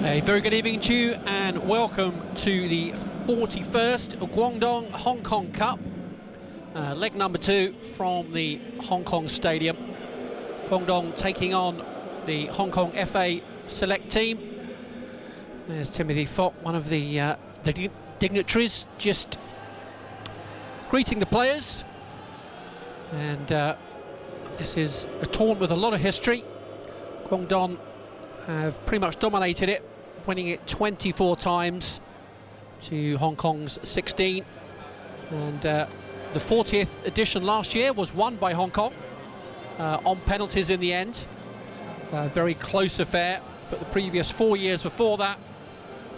A very good evening to you and welcome to the 41st Guangdong Hong Kong Cup, leg number 2 from the Hong Kong Stadium. Guangdong taking on the Hong Kong FA select team. There's Timothy Fock, one of the dignitaries, just greeting the players. And this is a tournament with a lot of history. Guangdong have pretty much dominated it, winning it 24 times to Hong Kong's 16. And the 40th edition last year was won by Hong Kong on penalties in the end. A very close affair, but the previous 4 years before that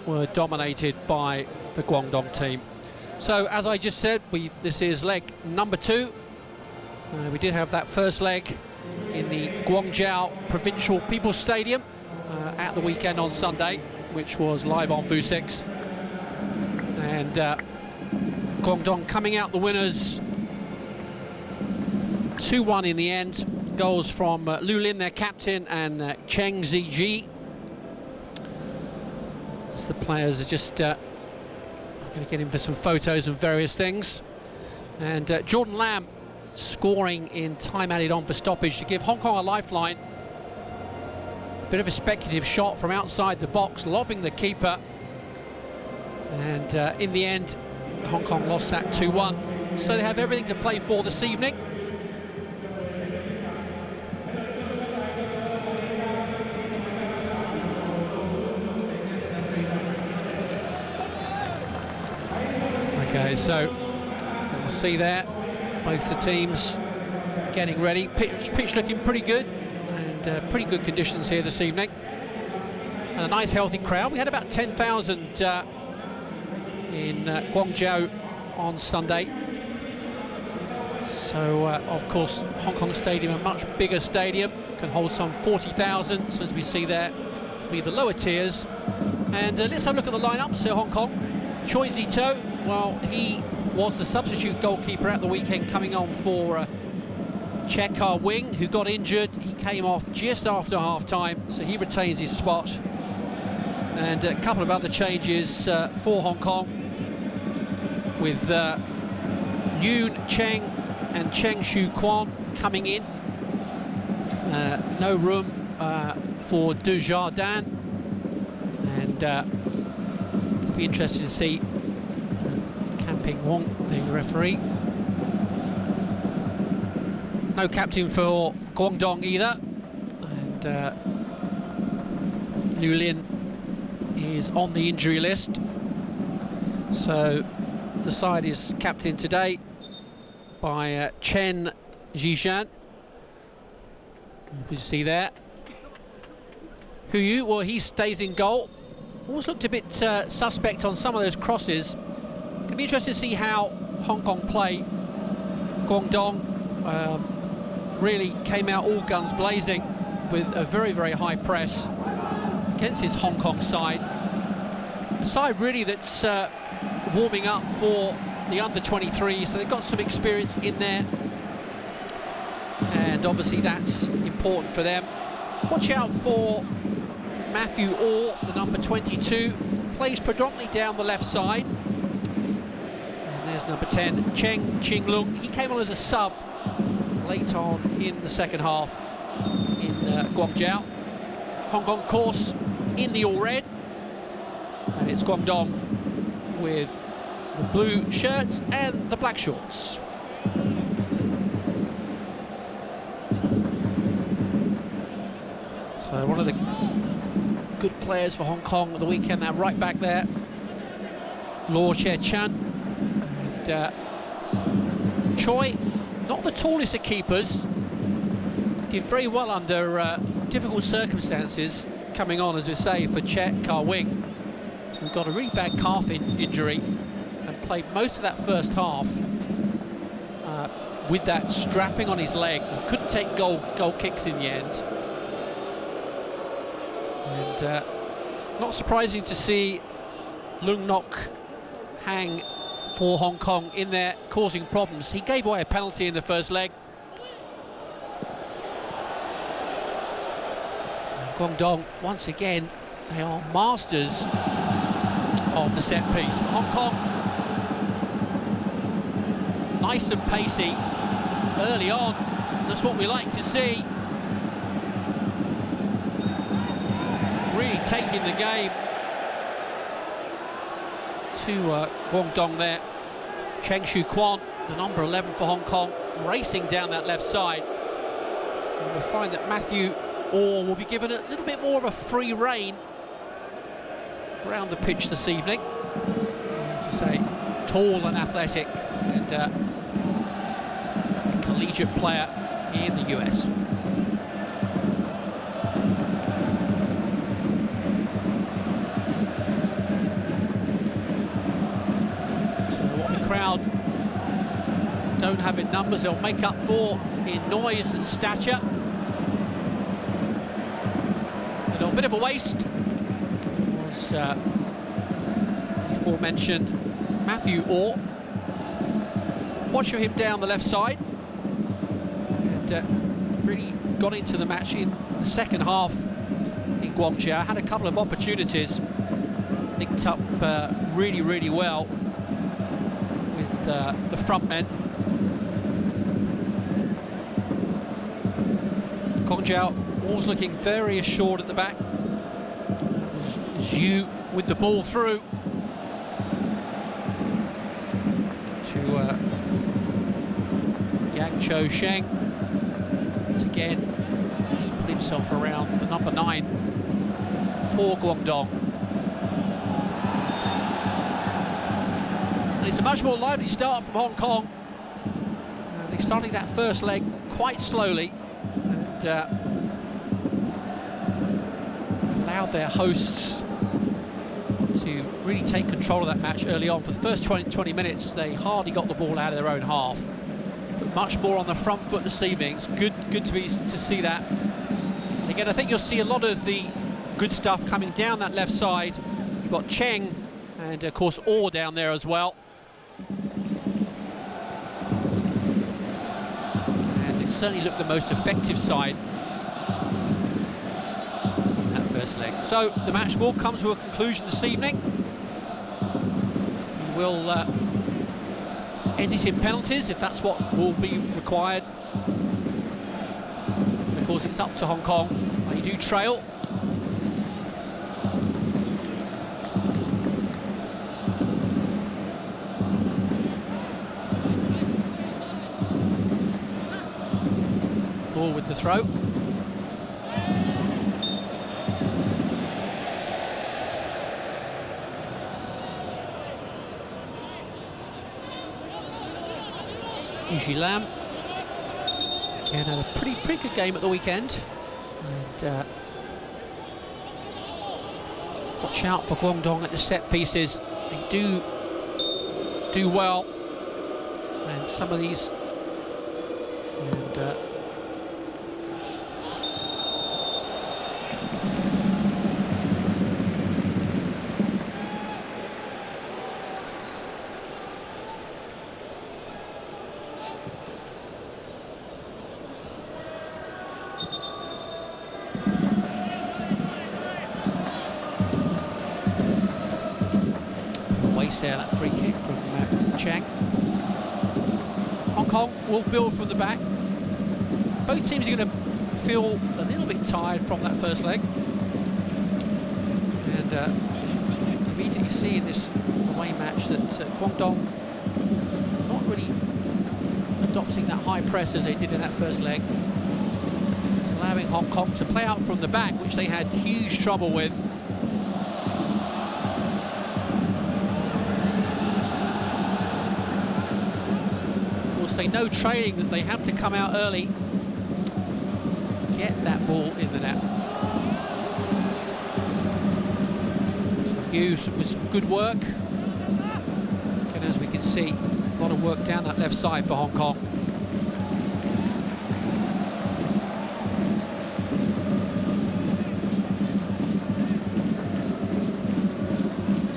were dominated by the Guangdong team. So as I just said, this is leg number 2. We did have that first leg in the Guangzhou Provincial People's Stadium at the weekend on Sunday, which was live on V6. And Guangdong coming out the winners 2-1 in the end. Goals from Lu Lin, their captain, and Cheng Ziji. As the players are just going to get in for some photos and various things. And Jordan Lam scoring in time added on for stoppage to give Hong Kong a lifeline. Bit of a speculative shot from outside the box, lobbing the keeper. And in the end, Hong Kong lost that 2-1. So they have everything to play for this evening. Okay, so we'll see there, both the teams getting ready. Pitch looking pretty good, and pretty good conditions here this evening. And a nice healthy crowd. We had about 10,000 in Guangzhou on Sunday. So, of course, Hong Kong Stadium, a much bigger stadium, can hold some 40,000. So as we see there, be the lower tiers. And let's have a look at the lineup. So Hong Kong, Choi Zito, well, he was the substitute goalkeeper at the weekend, coming on for Che Ka-wing, who got injured. He came off just after half-time, so he retains his spot. And a couple of other changes for Hong Kong, with Yoon Cheng and Cheng Shu Kwan coming in. No room for Dujardin, and it'll be interesting to see Ping Wong, the referee. No captain for Guangdong either, and Lu Lin is on the injury list. So the side is captained today by Chen Zhishan. You see there. Hu Yu, well, he stays in goal. Always looked a bit suspect on some of those crosses. It's going to be interesting to see how Hong Kong play. Guangdong really came out all guns blazing with a very, very high press against his Hong Kong side. A side really that's warming up for the under-23, so they've got some experience in there. And obviously that's important for them. Watch out for Matthew Orr, the number 22, plays predominantly down the left side. There's number 10, Cheng Ching-lung. He came on as a sub late on in the second half in Guangzhou. Hong Kong, of course, in the all-red. And it's Guangdong with the blue shirts and the black shorts. So one of the good players for Hong Kong at the weekend, that right back there, Luo Che-chan. Choi, not the tallest of keepers, did very well under difficult circumstances, coming on, as we say, for Che Ka-wing, who got a really bad calf injury and played most of that first half with that strapping on his leg. He couldn't take goal kicks in the end. And not surprising to see Lung Nok Hang for Hong Kong in there, causing problems. He gave away a penalty in the first leg. Guangdong once again They are masters of the set piece. Hong Kong, nice and pacey early on. That's what we like to see. Really taking the game to Guangdong there. Cheng Shu Quan, the number 11 for Hong Kong, racing down that left side. And we'll find that Matthew Orr will be given a little bit more of a free rein around the pitch this evening. As I say, tall and athletic, and a collegiate player in the US. So what the crowd don't have in numbers, they'll make up for in noise and stature. A bit of a waste was before mentioned Matthew Orr. Watching him down the left side, and really got into the match in the second half in Guangzhou. Had a couple of opportunities, linked up really well with the front men. Guangzhou was looking very assured at the back. Zhu with the ball through to Yang Cho Sheng. Once again, he put himself around the number 9 for Guangdong. And it's a much more lively start from Hong Kong. They're starting that first leg quite slowly, and allowed their hosts to really take control of that match early on. For the first 20 minutes, they hardly got the ball out of their own half, but much more on the front foot this evening. It's good to see that. Again, I think you'll see a lot of the good stuff coming down that left side. You've got Cheng and, of course, Orr down there as well. And it certainly looked the most effective side first leg. So the match will come to a conclusion this evening. We will end it in penalties if that's what will be required. And of course, it's up to Hong Kong. They do trail. Ball with the throw. Yuji Lam again had a pretty good game at the weekend, and watch out for Guangdong at the set pieces. They do well, and some of these, and there, that free kick from Cheng. Hong Kong will build from the back. Both teams are going to feel a little bit tired from that first leg, and immediately see in this away match that Guangdong not really adopting that high press as they did in that first leg. It's allowing Hong Kong to play out from the back, which they had huge trouble with. They know trailing that they have to come out early, get that ball in the net. So Hughes with some good work. And as we can see, a lot of work down that left side for Hong Kong.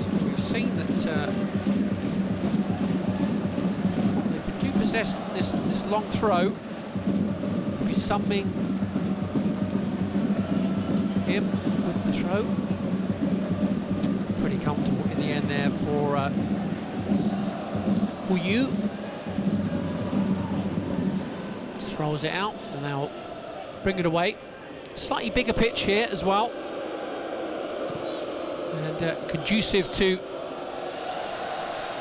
So we've seen that this long throw. We'll be summing him with the throw. pretty comfortable in the end there for Yu. Just rolls it out and they'll bring it away. Slightly bigger pitch here as well, and conducive to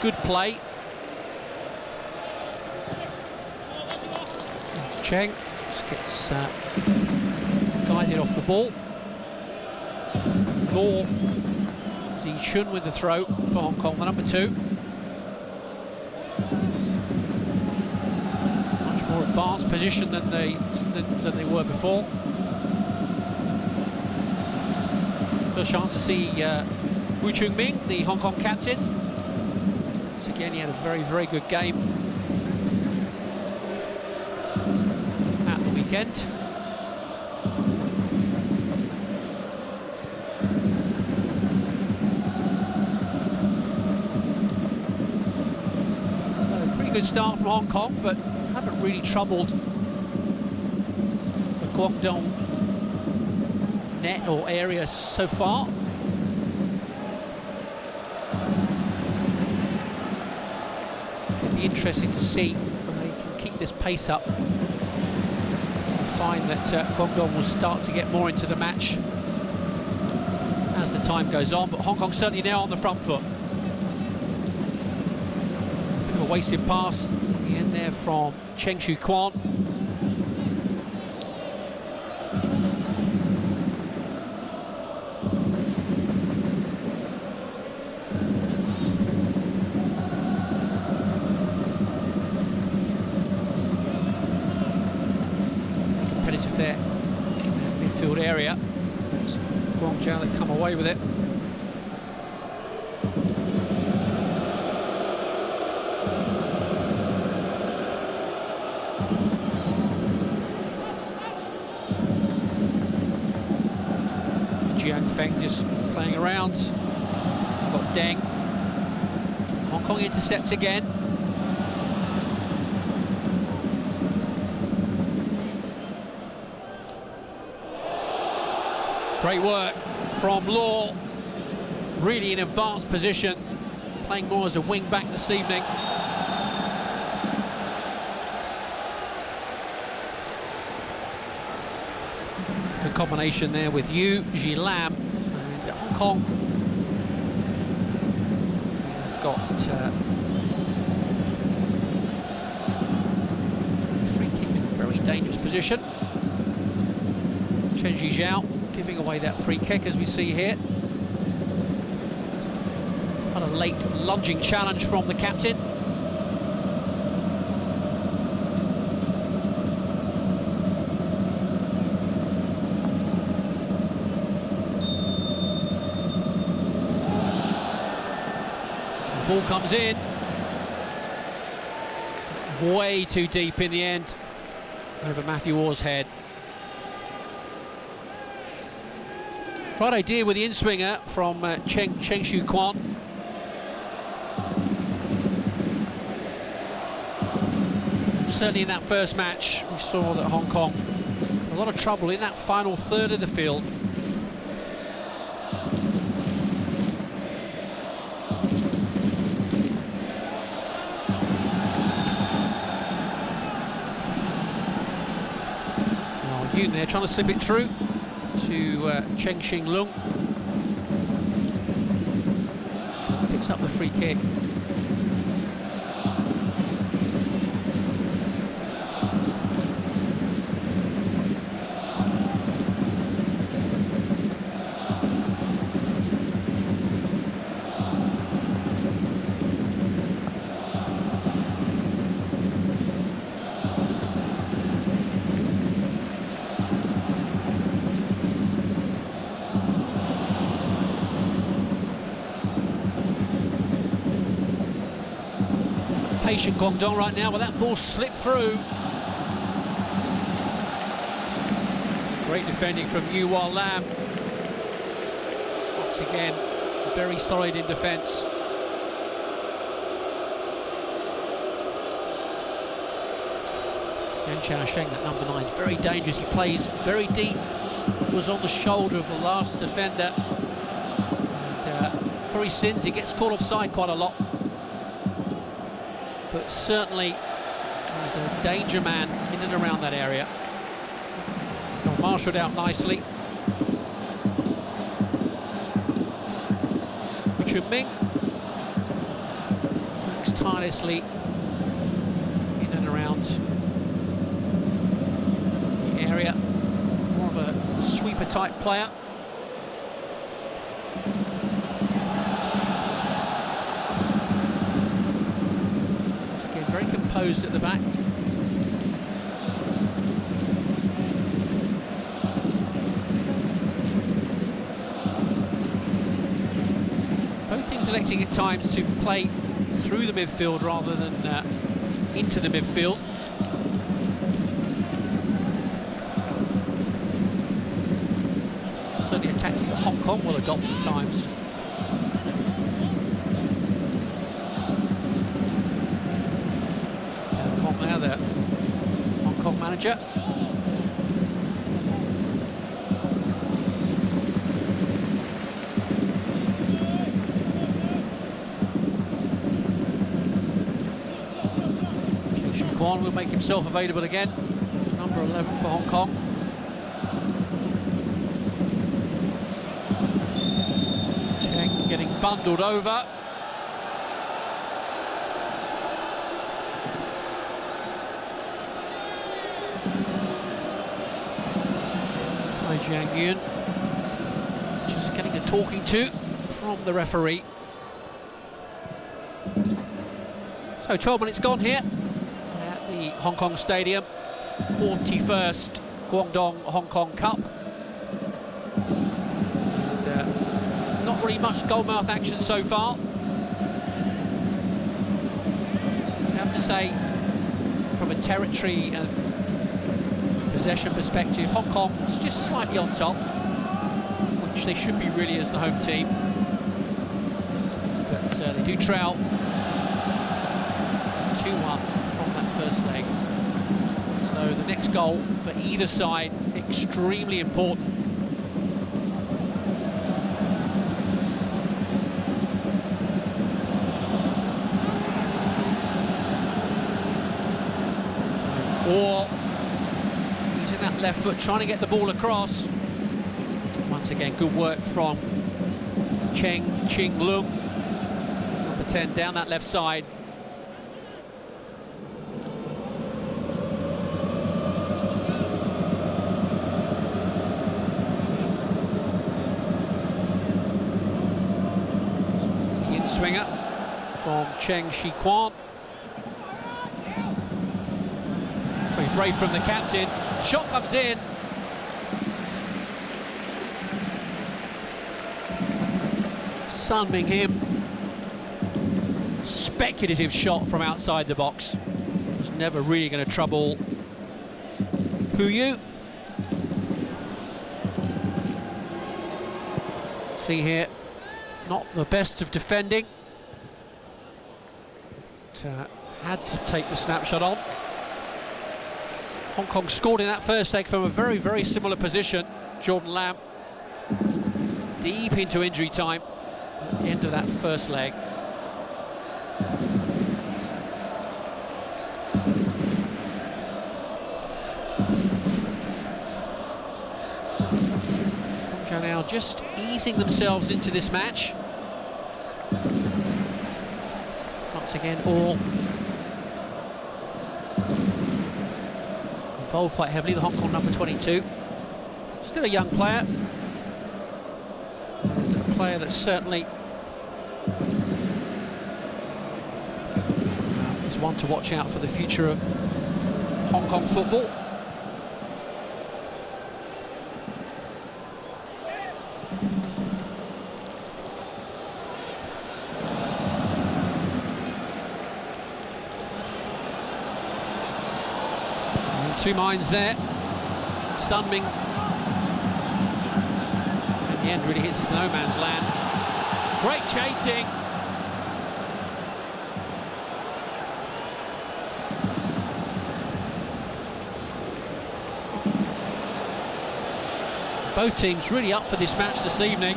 good play. Cheng just gets guided off the ball. Law Zi Chun with the throw for Hong Kong, the number 2. Much more advanced position than they were before. First chance to see Wu Chung-ming, the Hong Kong captain. Once again, he had a very good game at the weekend. So, pretty good start from Hong Kong, but haven't really troubled the Guangdong net or area so far. It's going to be interesting to see whether they can keep this pace up. We'll find that Guangdong will start to get more into the match as the time goes on, but Hong Kong certainly now on the front foot. Bit of a wasted pass at the end there from Cheng Shu Kwan. There in the midfield area. It's Guangzhou that come away with it. Jiang Feng just playing around. Got Deng. Hong Kong intercept again. Great work from Law, really in advanced position, playing more as a wing back this evening. Good combination there with Yu Ji Lam, and Hong Kong have got free kick in a very dangerous position. Chen Zhizhao giving away that free kick, as we see here. What a late lunging challenge from the captain. So the ball comes in. Way too deep in the end, over Matthew Orr's head. Right idea with the in-swinger from Cheng Shu Kwan. Certainly in that first match, we saw that Hong Kong had a lot of trouble in that final third of the field. Now Yoon there trying to slip it through to Cheng Xing Lung. Picks up the free kick. Patient Guangdong right now, but that ball slipped through. Great defending from Yu Hua Lam. Once again, very solid in defence. Yang Chaosheng, that number 9, is very dangerous. He plays very deep. Was on the shoulder of the last defender. And for his sins. He gets caught offside quite a lot. But certainly he's a danger man in and around that area. Got marshalled out nicely. Richard Ming works tirelessly in and around the area. More of a sweeper type player. Once again, very composed at the back. Both teams electing at times to play through the midfield rather than into the midfield. Certainly a tactic that Hong Kong will adopt at times. Hong Kong now, the Hong Kong manager. Kwon will make himself available again. Number 11 for Hong Kong. Cheng getting bundled over. Hai Jiang Yun just getting a talking to from the referee. So 12 minutes gone here. The Hong Kong Stadium, 41st Guangdong Hong Kong Cup. And, not really much goalmouth action so far. I have to say, from a territory and possession perspective, Hong Kong is just slightly on top, which they should be really as the home team. But they do trail 2-1. First leg. So the next goal for either side extremely important. So, or using that left foot, trying to get the ball across. Once again, good work from Cheng Ching Lung, number 10, down that left side. Swinger from Cheng Shi Quan. Very brave from the captain. Shot comes in. Sun Ming Him. Speculative shot from outside the box. Was never really going to trouble Hu Yu. See here. Not the best of defending. But, had to take the snapshot on. Hong Kong scored in that first leg from a very, very similar position. Jordan Lam deep into injury time at the end of that first leg. Now just easing themselves into this match. Once again, all involved quite heavily. The Hong Kong number 22, still a young player, and a player that certainly is one to watch out for the future of Hong Kong football. Two minds there. Sun Ming at the end really hits his no man's land. Great chasing. Both teams really up for this match this evening.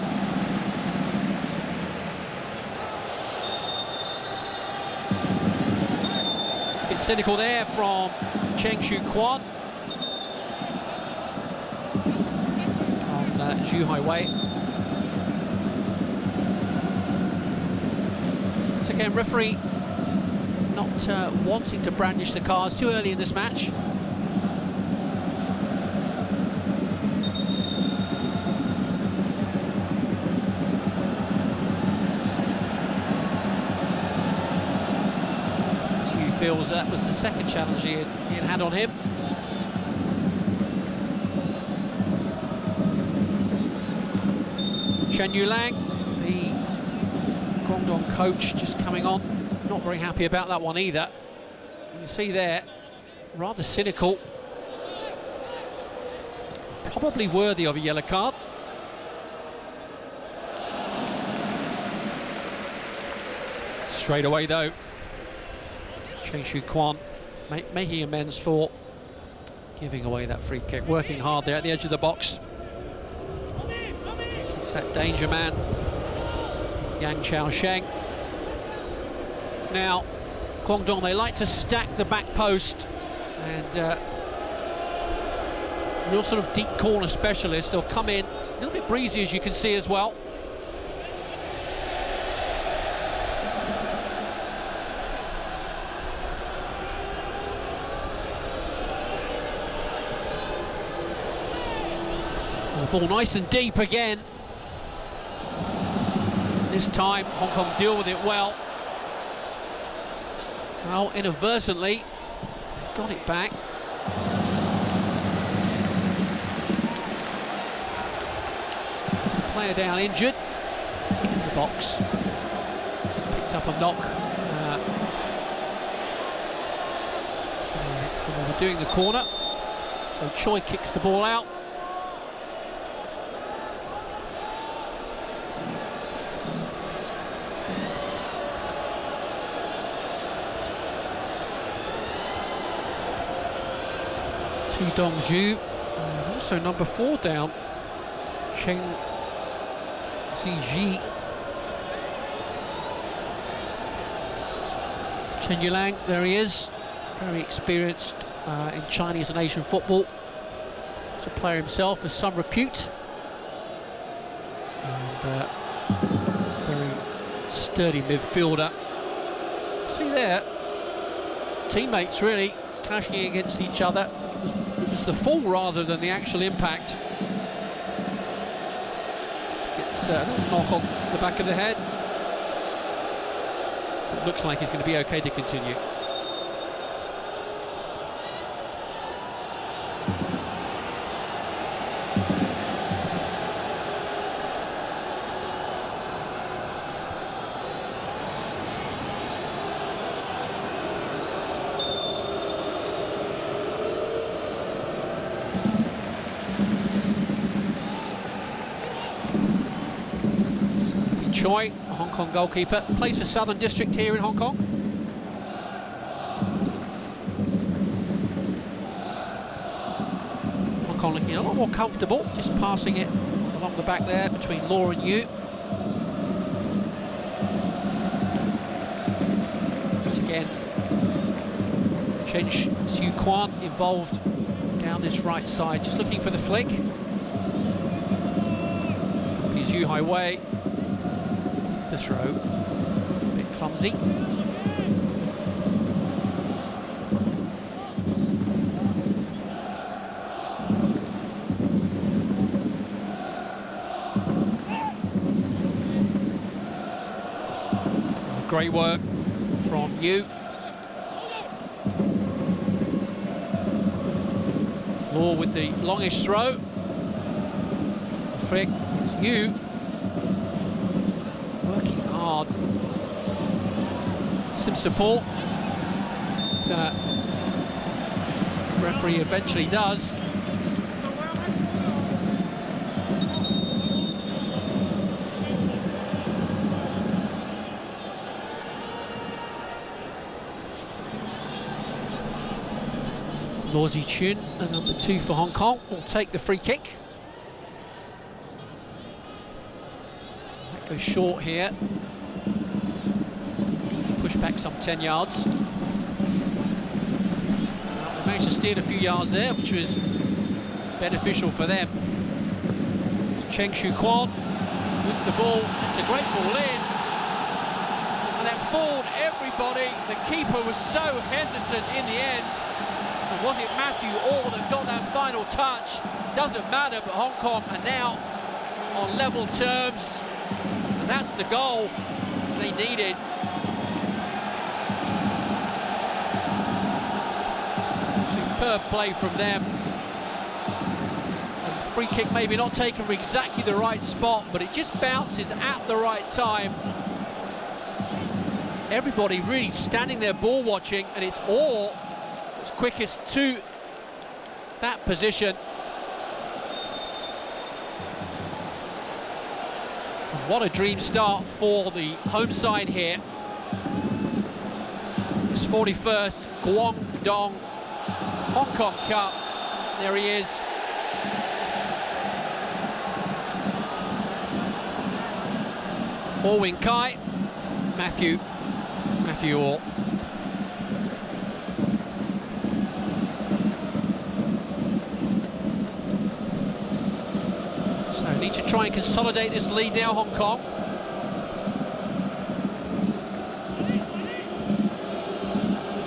cynical there from Cheng Shu Kwan on Zhu Highway. So again, referee not wanting to brandish the cars too early in this match. Feels that was the second challenge he had on him. Chen Yulang, the Guangdong coach, just coming on, not very happy about that one either. You can see there, rather cynical, probably worthy of a yellow card. Straight away though, Cheng Shu Kwan making amends for giving away that free kick, working hard there at the edge of the box. It's that danger man, Yang Chao Sheng. Now, Guangdong, they like to stack the back post, and real sort of deep corner specialists. They'll come in a little bit breezy, as you can see as well. Ball nice and deep again. This time Hong Kong deal with it well. Well, inadvertently, they've got it back. There's a player down injured in the box. Just picked up a knock when they were doing the corner. So Choi kicks the ball out. Dongzhu, and also number 4 down, Cheng Ziji. Chen Yulang, there he is, very experienced in Chinese and Asian football. He's a player himself of some repute, and very sturdy midfielder. See there, teammates really clashing against each other. It was the fall rather than the actual impact. Just gets a little knock on the back of the head. It looks like he's going to be okay to continue. Choi, Hong Kong goalkeeper, plays for Southern District here in Hong Kong. Hong Kong looking a lot more comfortable, just passing it along the back there between Law and Yu. Once again, Chen Shu Kwan involved down this right side, just looking for the flick. It's Zhu Highway. The throw, a bit clumsy. Great work from Yu. Law with the longish throw. The flick, it's Yu. Working hard. Some support. But, referee eventually does. Law Zichun, the number 2 for Hong Kong, will take the free kick. That goes short here. Push back some 10 yards. managed to steal a few yards there, which was beneficial for them. Cheng Shu Kwan with the ball. It's a great ball in. And that fooled everybody. The keeper was so hesitant in the end. And was it Matthew Orr that got that final touch? Doesn't matter, but Hong Kong are now on level terms. And that's the goal they needed. Superb play from them. And free kick maybe not taken from exactly the right spot, but it just bounces at the right time. Everybody really standing there ball watching, and it's all as quickest to that position. And what a dream start for the home side here. This 41st Guangdong Hong Kong Cup. There he is. Orwin Kai, Matthew Orr. So need to try and consolidate this lead now, Hong Kong.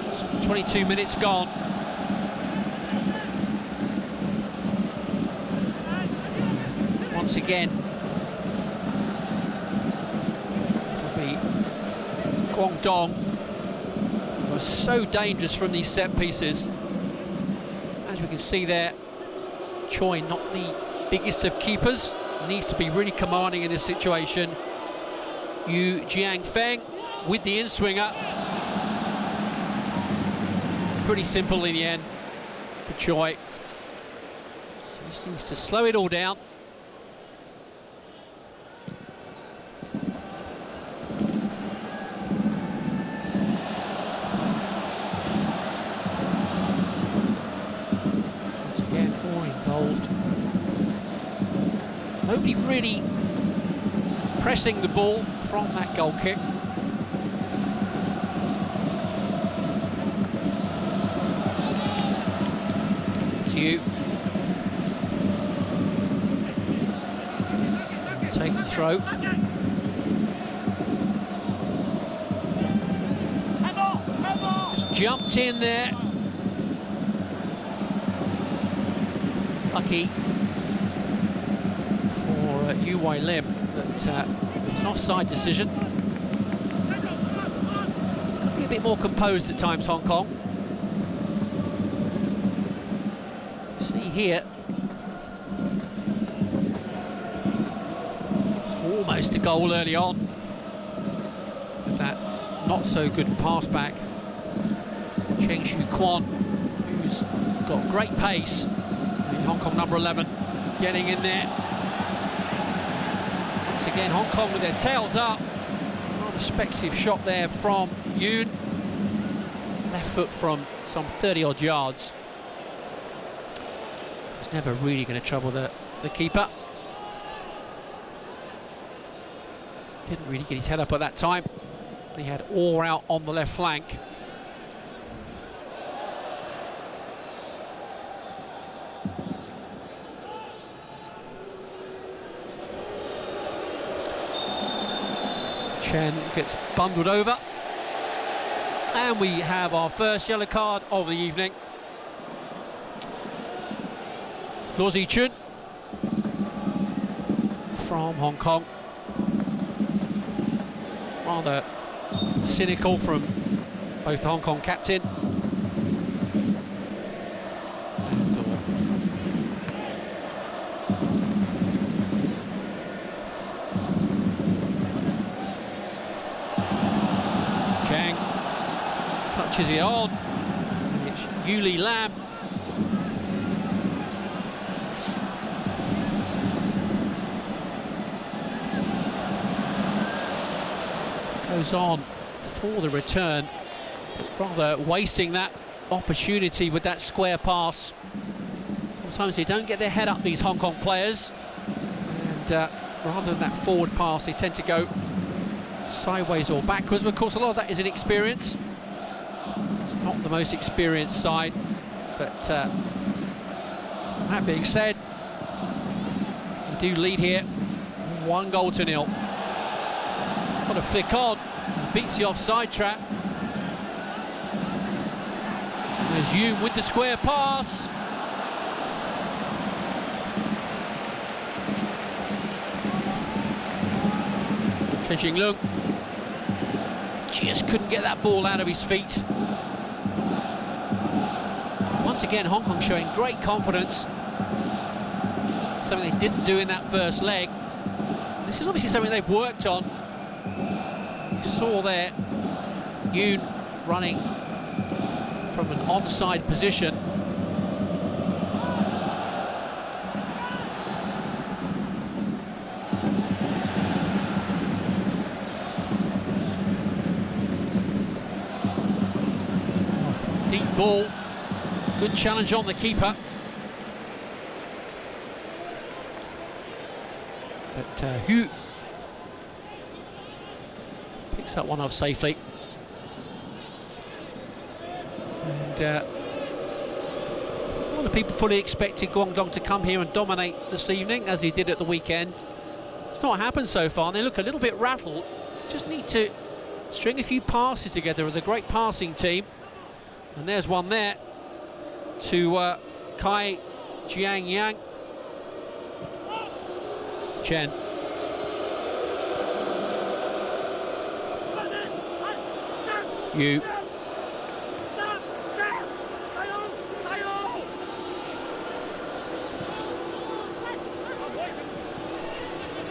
It's 22 minutes gone. Once again, it'll be Guangdong, who are so dangerous from these set pieces. As we can see there, Choi, not the biggest of keepers, needs to be really commanding in this situation. Yu Jiangfeng with the in-swinger. Pretty simple in the end for Choi. So just needs to slow it all down. Once again, more involved. Nobody really pressing the ball from that goal kick. It's you. Take the throw. Just jumped in there. Lucky for Yu Wai Lim that it's an offside decision. It's got to be a bit more composed at times, Hong Kong. See here, it's almost a goal early on with that not so good pass back. Cheng Shu Kwan, who's got great pace. Hong Kong number 11 getting in there. Once again, Hong Kong with their tails up. Rather speculative shot there from Yoon. Left foot from some 30-odd yards. It's never really going to trouble the keeper. Didn't really get his head up at that time. He had Orr out on the left flank. Chen gets bundled over, and we have our first yellow card of the evening. Luo Zichun from Hong Kong. Rather cynical from both the Hong Kong captain and Luo. Chang touches it on, and it's Yuli Lam. Goes on for the return, rather wasting that opportunity with that square pass. Sometimes they don't get their head up, these Hong Kong players, and rather than that forward pass, they tend to go sideways or backwards. But of course, a lot of that is inexperience. It's not the most experienced side But that being said, we do lead here, 1-0. What a flick on, beats the offside trap. There's Hume with the square pass. Chen Xinglung just couldn't get that ball out of his feet. Once again, Hong Kong showing great confidence, something they didn't do in that first leg. This is obviously something they've worked on. You saw there Yoon running from an onside position. Deep ball, good challenge on the keeper. But Hu picks that one off safely. And a lot of people fully expected Guangdong to come here and dominate this evening, as he did at the weekend. It's not happened so far, and they look a little bit rattled. Just need to string a few passes together with a great passing team. And there's one there to Kai Jiangyang. Chen. Yu.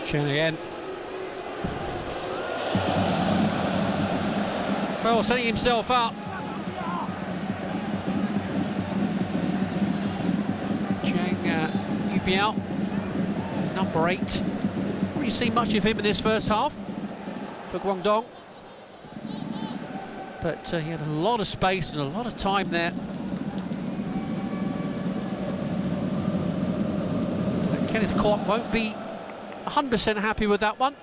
Chen again. Well, setting himself up. Out, number 8. Haven't really seen much of him in this first half for Guangdong, but he had a lot of space and a lot of time there. Kenneth Kwok won't be 100% happy with that one.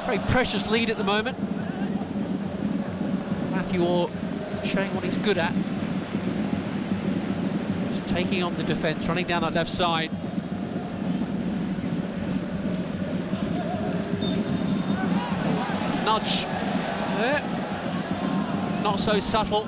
Very precious lead at the moment. Matthew Orr showing what he's good at. Taking on the defence, running down that left side. Nudge. There. Not so subtle.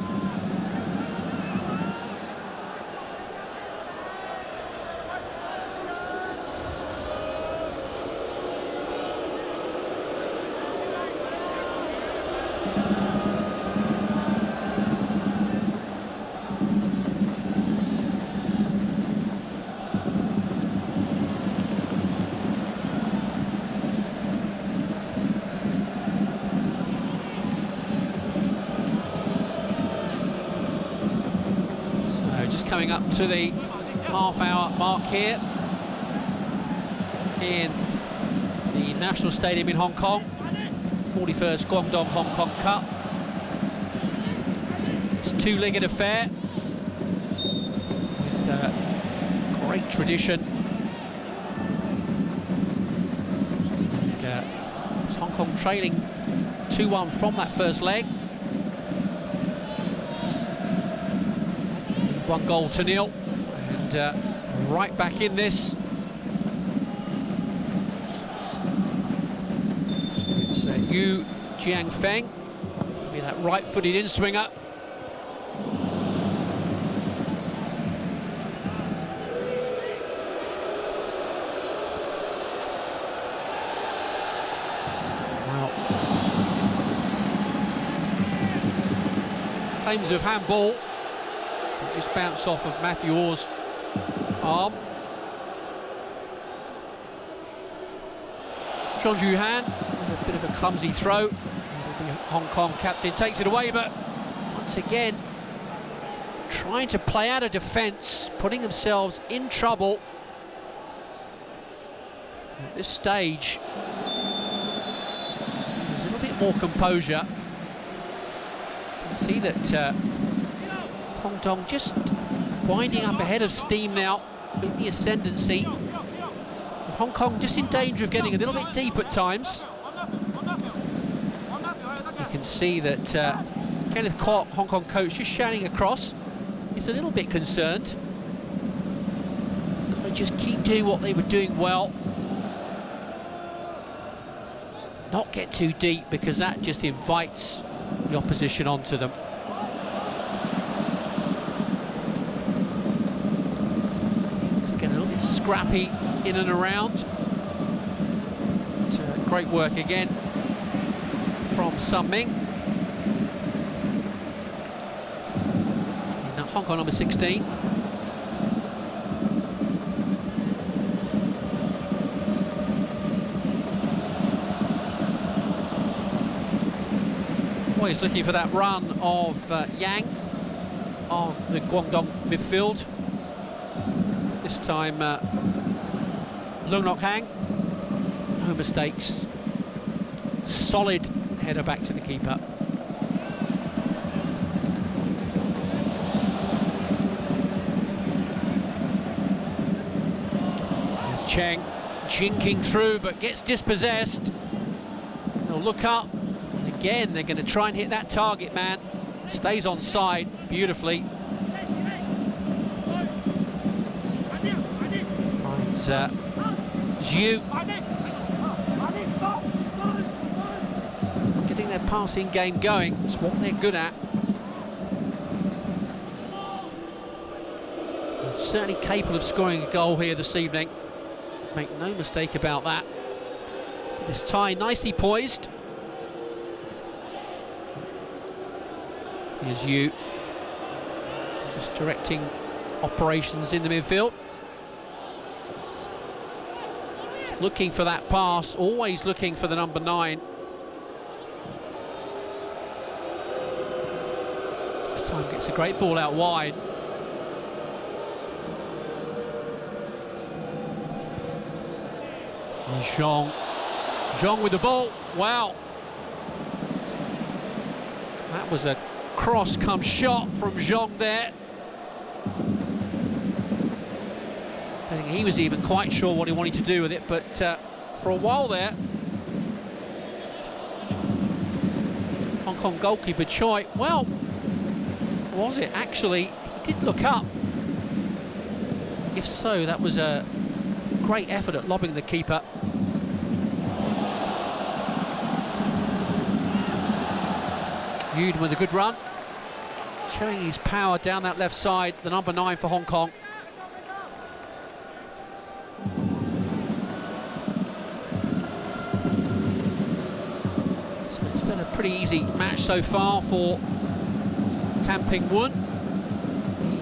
Coming up to the half-hour mark here in the National Stadium in Hong Kong, 41st Guangdong Hong Kong Cup. It's a two-legged affair with great tradition. And it's Hong Kong trailing 2-1 from that first leg. 1-0, and right back in this. So it's Yu Jiangfeng, with that right-footed in-swinger. Wow. Claims of handball. Just bounced off of Matthew Orr's arm. Chong Ju-han with a bit of a clumsy throw. It'll be Hong Kong captain, takes it away, but once again trying to play out a defence, putting themselves in trouble. At this stage, a little bit more composure. You can see that Guangdong just winding up ahead of steam now with the ascendancy. Hong Kong just in danger of getting a little bit deep at times. You can see that Kenneth Kwok, Hong Kong coach, just shouting across. He's a little bit concerned. Got to just keep doing what they were doing well. Not get too deep, because that just invites the opposition onto them. So getting a little bit scrappy in and around. But, great work again from Sun Ming. Now Hong Kong number 16. Always looking for that run of Yang on the Guangdong midfield. This time Lung Nok Hang, no mistakes. Solid header back to the keeper. There's Cheng jinking through, but gets dispossessed. They'll look up. Again, they're going to try and hit that target man. Stays on side beautifully. Finds Zhu. Getting their passing game going. It's what they're good at. And certainly capable of scoring a goal here this evening. Make no mistake about that. This tie nicely poised. Here's Yu, just directing operations in the midfield. Just looking for that pass, always looking for the number 9. This time gets a great ball out wide. And Zhong with the ball, wow. That was a cross come shot from Zhong there. I don't think he was even quite sure what he wanted to do with it, but for a while there, Hong Kong goalkeeper Choi, well, was it actually? He did look up. If so, that was a great effort at lobbing the keeper. Yun with a good run, showing his power down that left side, the number 9 for Hong Kong. So it's been a pretty easy match so far for Tan Ping Wun,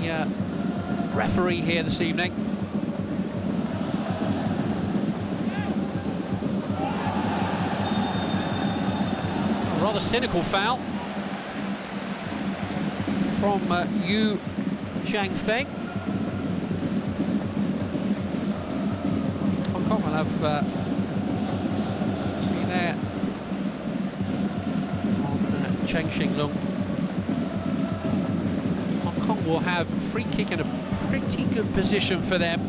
the referee here this evening. A rather cynical foul from Yu Zhangfeng. Hong Kong will have, see there, on Cheng Xinglong. Hong Kong will have a free kick in a pretty good position for them.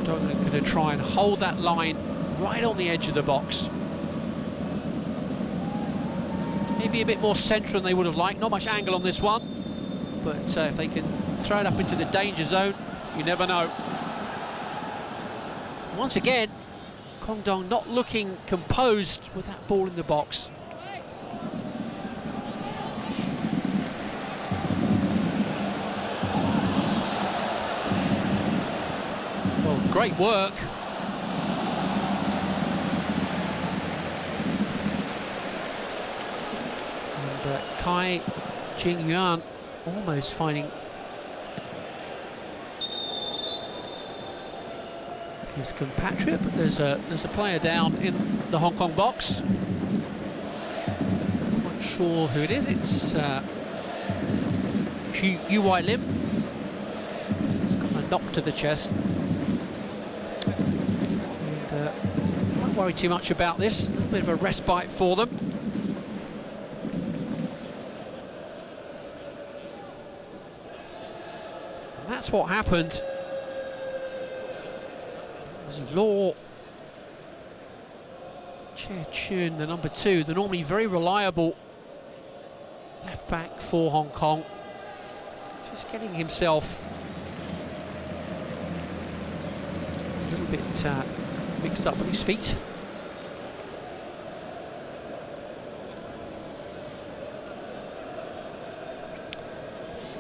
They're going to try and hold that line right on the edge of the box. Maybe a bit more central than they would have liked. Not much angle on this one, but if they can throw it up into the danger zone, you never know. Once again, Guangdong not looking composed with that ball in the box. Well, great work. Kai Jing Yuan almost finding his compatriot, but there's a player down in the Hong Kong box. Not quite sure who it is. It's Yu Wai Lim. He's got a knock to the chest. And don't worry too much about this. A little bit of a respite for them. That's what happened. As Law Che Chun, the number 2, the normally very reliable left back for Hong Kong, just getting himself a little bit mixed up with his feet.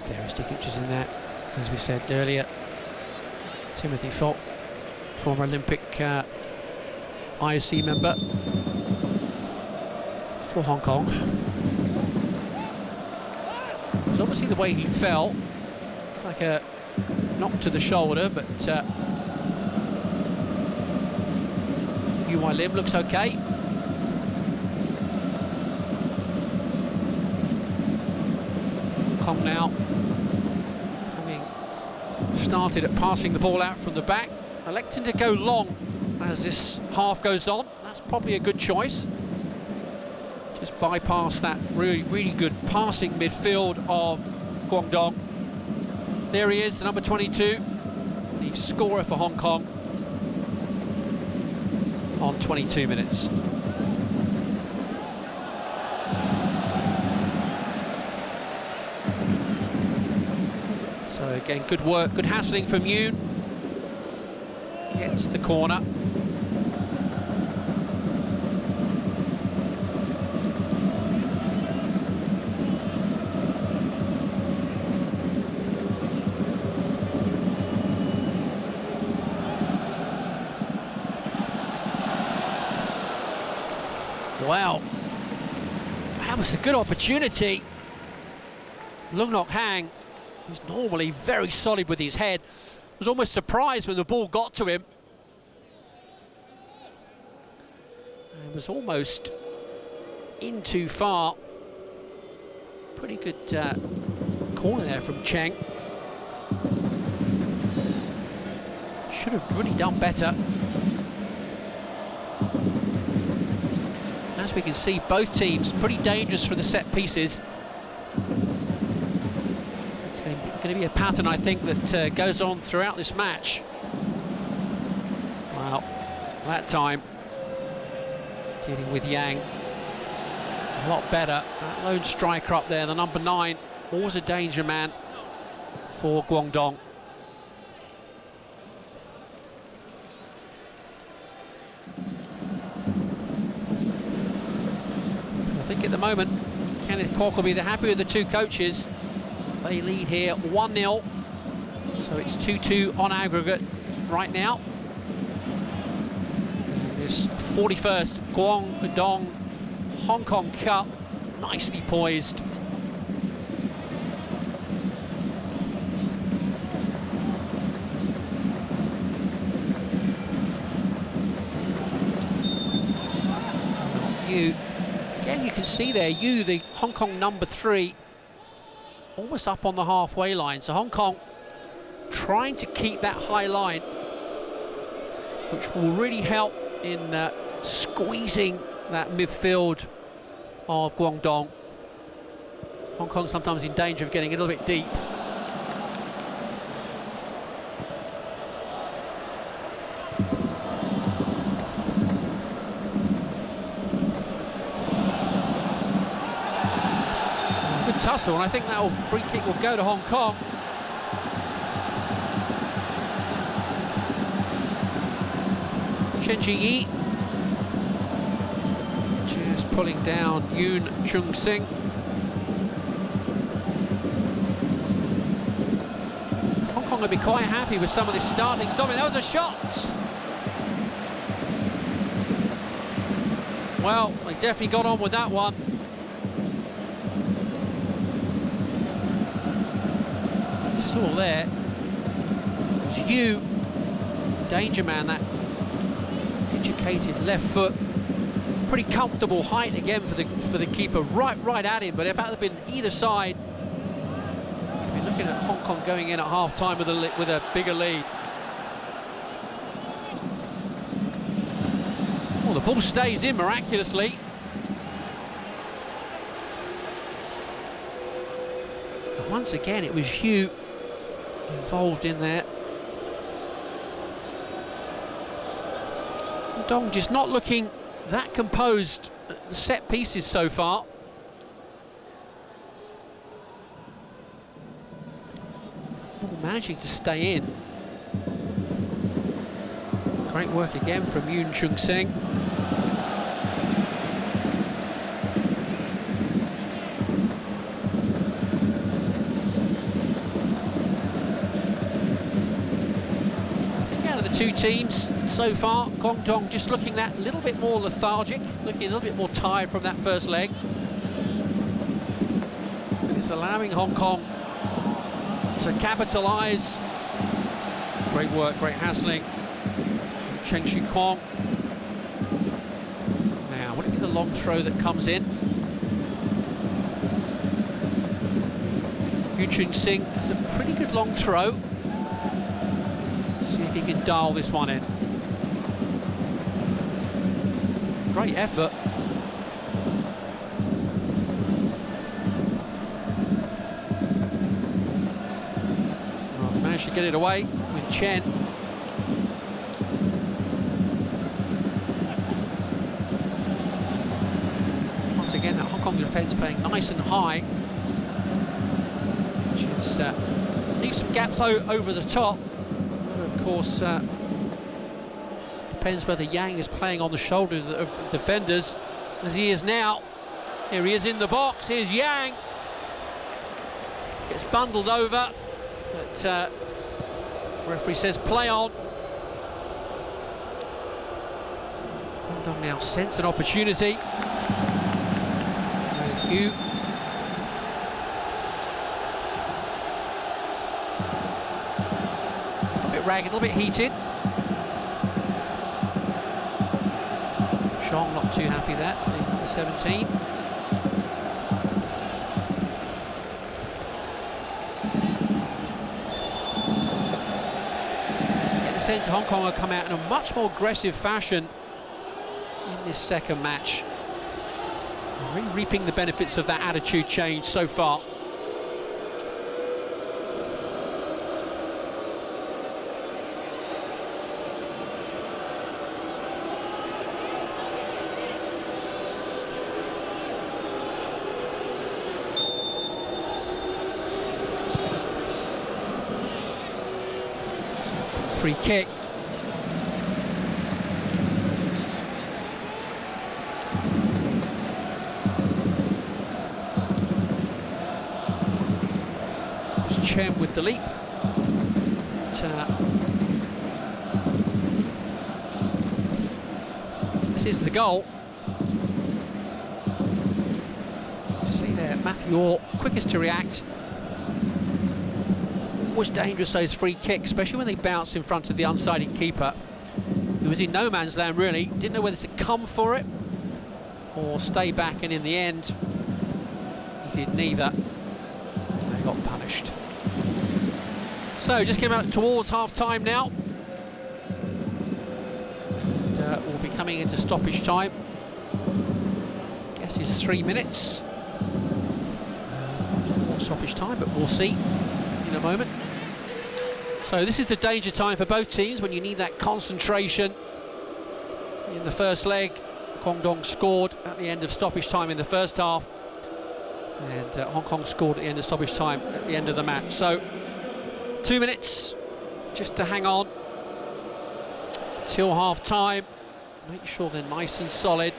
Various signatures in there, as we said earlier. Timothy Fott, former Olympic IOC member for Hong Kong. It's obviously the way he fell. It's like a knock to the shoulder, but UI Lim looks okay. Hong Kong now having started at passing the ball out from the back, electing to go long as this half goes on. That's probably a good choice. Just bypass that really good passing midfield of Guangdong. There he is, the number 22, the scorer for Hong Kong on 22 minutes. So again, good work, good hassling from Yoon. Gets the corner. Wow, that was a good opportunity. Lung Nok Hang, who's normally very solid with his head, was almost surprised when the ball got to him. And was almost in too far. Pretty good corner there from Cheng. Should have really done better. As we can see, both teams pretty dangerous for the set pieces. It's going to be a pattern, I think, that goes on throughout this match. Well, that time, dealing with Yang a lot better. That lone striker up there, the number 9, always a danger man for Guangdong. I think at the moment, Kenneth Kwok will be the happy with the two coaches. They lead here 1-0, so it's 2-2 on aggregate right now. And this 41st Guangdong Hong Kong Cup, nicely poised. Again, you can see there, the Hong Kong number 3, almost up on the halfway line. So Hong Kong trying to keep that high line, which will really help in squeezing that midfield of Guangdong. Hong Kong sometimes in danger of getting a little bit deep. Good tussle, and I think that free kick will go to Hong Kong. Chen Ji-yi just pulling down Yoon Chung-sing. Hong Kong will be quite happy with some of this starting stuff. That was a shot. Well, they definitely got on with that one. You saw there, it was Yu, the danger man, that educated left foot. Pretty comfortable height again for the keeper, right at him. But if that had been either side, you'd be looking at Hong Kong going in at half-time with a bigger lead. Well, the ball stays in miraculously. And once again, it was Hugh involved in there. Dong just not looking that composed the set pieces so far. Ball managing to stay in. Great work again from Yoon Chung-sing. Two teams so far, Guangdong just looking that little bit more lethargic, looking a little bit more tired from that first leg. And it's allowing Hong Kong to capitalise. Great work, great hassling. Cheng Shu Kwong. Now, would it be the long throw that comes in? Yoon Chung-sing has a pretty good long throw. See if he can dial this one in. Great effort. Well, they managed to get it away with Chen. Once again, that Hong Kong defence playing nice and high, which is leaves some gaps over the top. Of course, depends whether Yang is playing on the shoulders of defenders, as he is now. Here he is in the box. Here's Yang. Gets bundled over, but referee says play on. Guangdong now sense an opportunity. Hugh. Ragged, a little bit heated. Chong not too happy there, the 17. Get the sense that Hong Kong will come out in a much more aggressive fashion in this second match. They're really reaping the benefits of that attitude change so far. Free kick. It's Chen with the leap. This is the goal. See there, Matthew Orr, quickest to react. Was dangerous, those free kicks, especially when they bounce in front of the unsighted keeper, who was in no man's land really, didn't know whether to come for it or stay back, and in the end he did neither, and they got punished. So just came out towards half-time now, and we'll be coming into stoppage time. Guess it's 3 minutes for stoppage time, but we'll see in a moment. So this is the danger time for both teams, when you need that concentration. In the first leg, Guangdong scored at the end of stoppage time in the first half, and Hong Kong scored at the end of stoppage time at the end of the match. So 2 minutes just to hang on till half-time. Make sure they're nice and solid.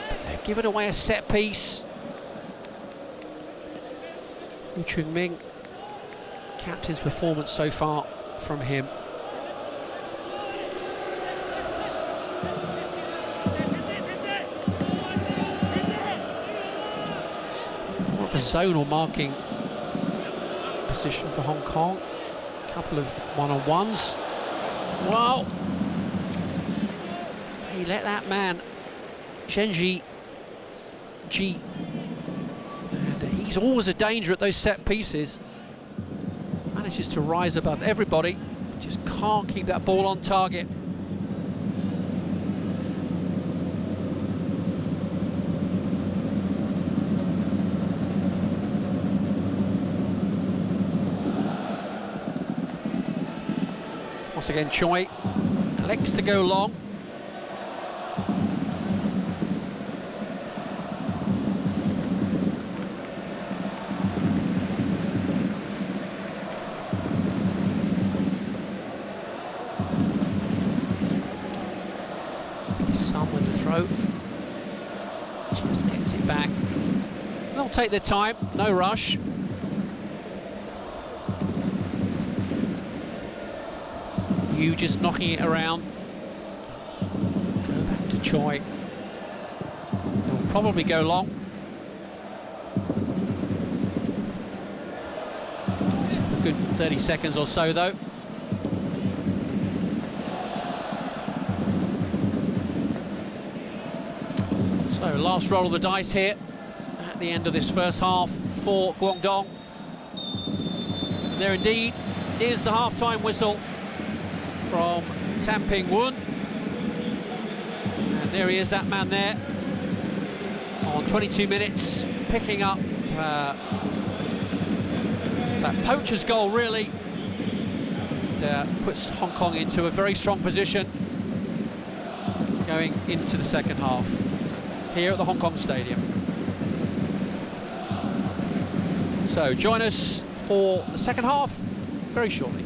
But they've given away a set piece. Wu Chung-ming, captain's performance so far from him. More of a zonal marking position for Hong Kong. A couple of one-on-ones. Wow! He let that man, Chen Ji, and he's always a danger at those set pieces. Manages to rise above everybody, just can't keep that ball on target. Once again, Choi elects to go long. throw. Just gets it back. They'll take their time, no rush. You just knocking it around. Go back to Choi. They'll probably go long. It's a good 30 seconds or so though. So last roll of the dice here at the end of this first half for Guangdong. And there indeed is the half-time whistle from Tan Ping Wun. And there he is, that man there, on 22 minutes, picking up that poacher's goal, really. And, puts Hong Kong into a very strong position going into the second half here at the Hong Kong Stadium. So join us for the second half very shortly.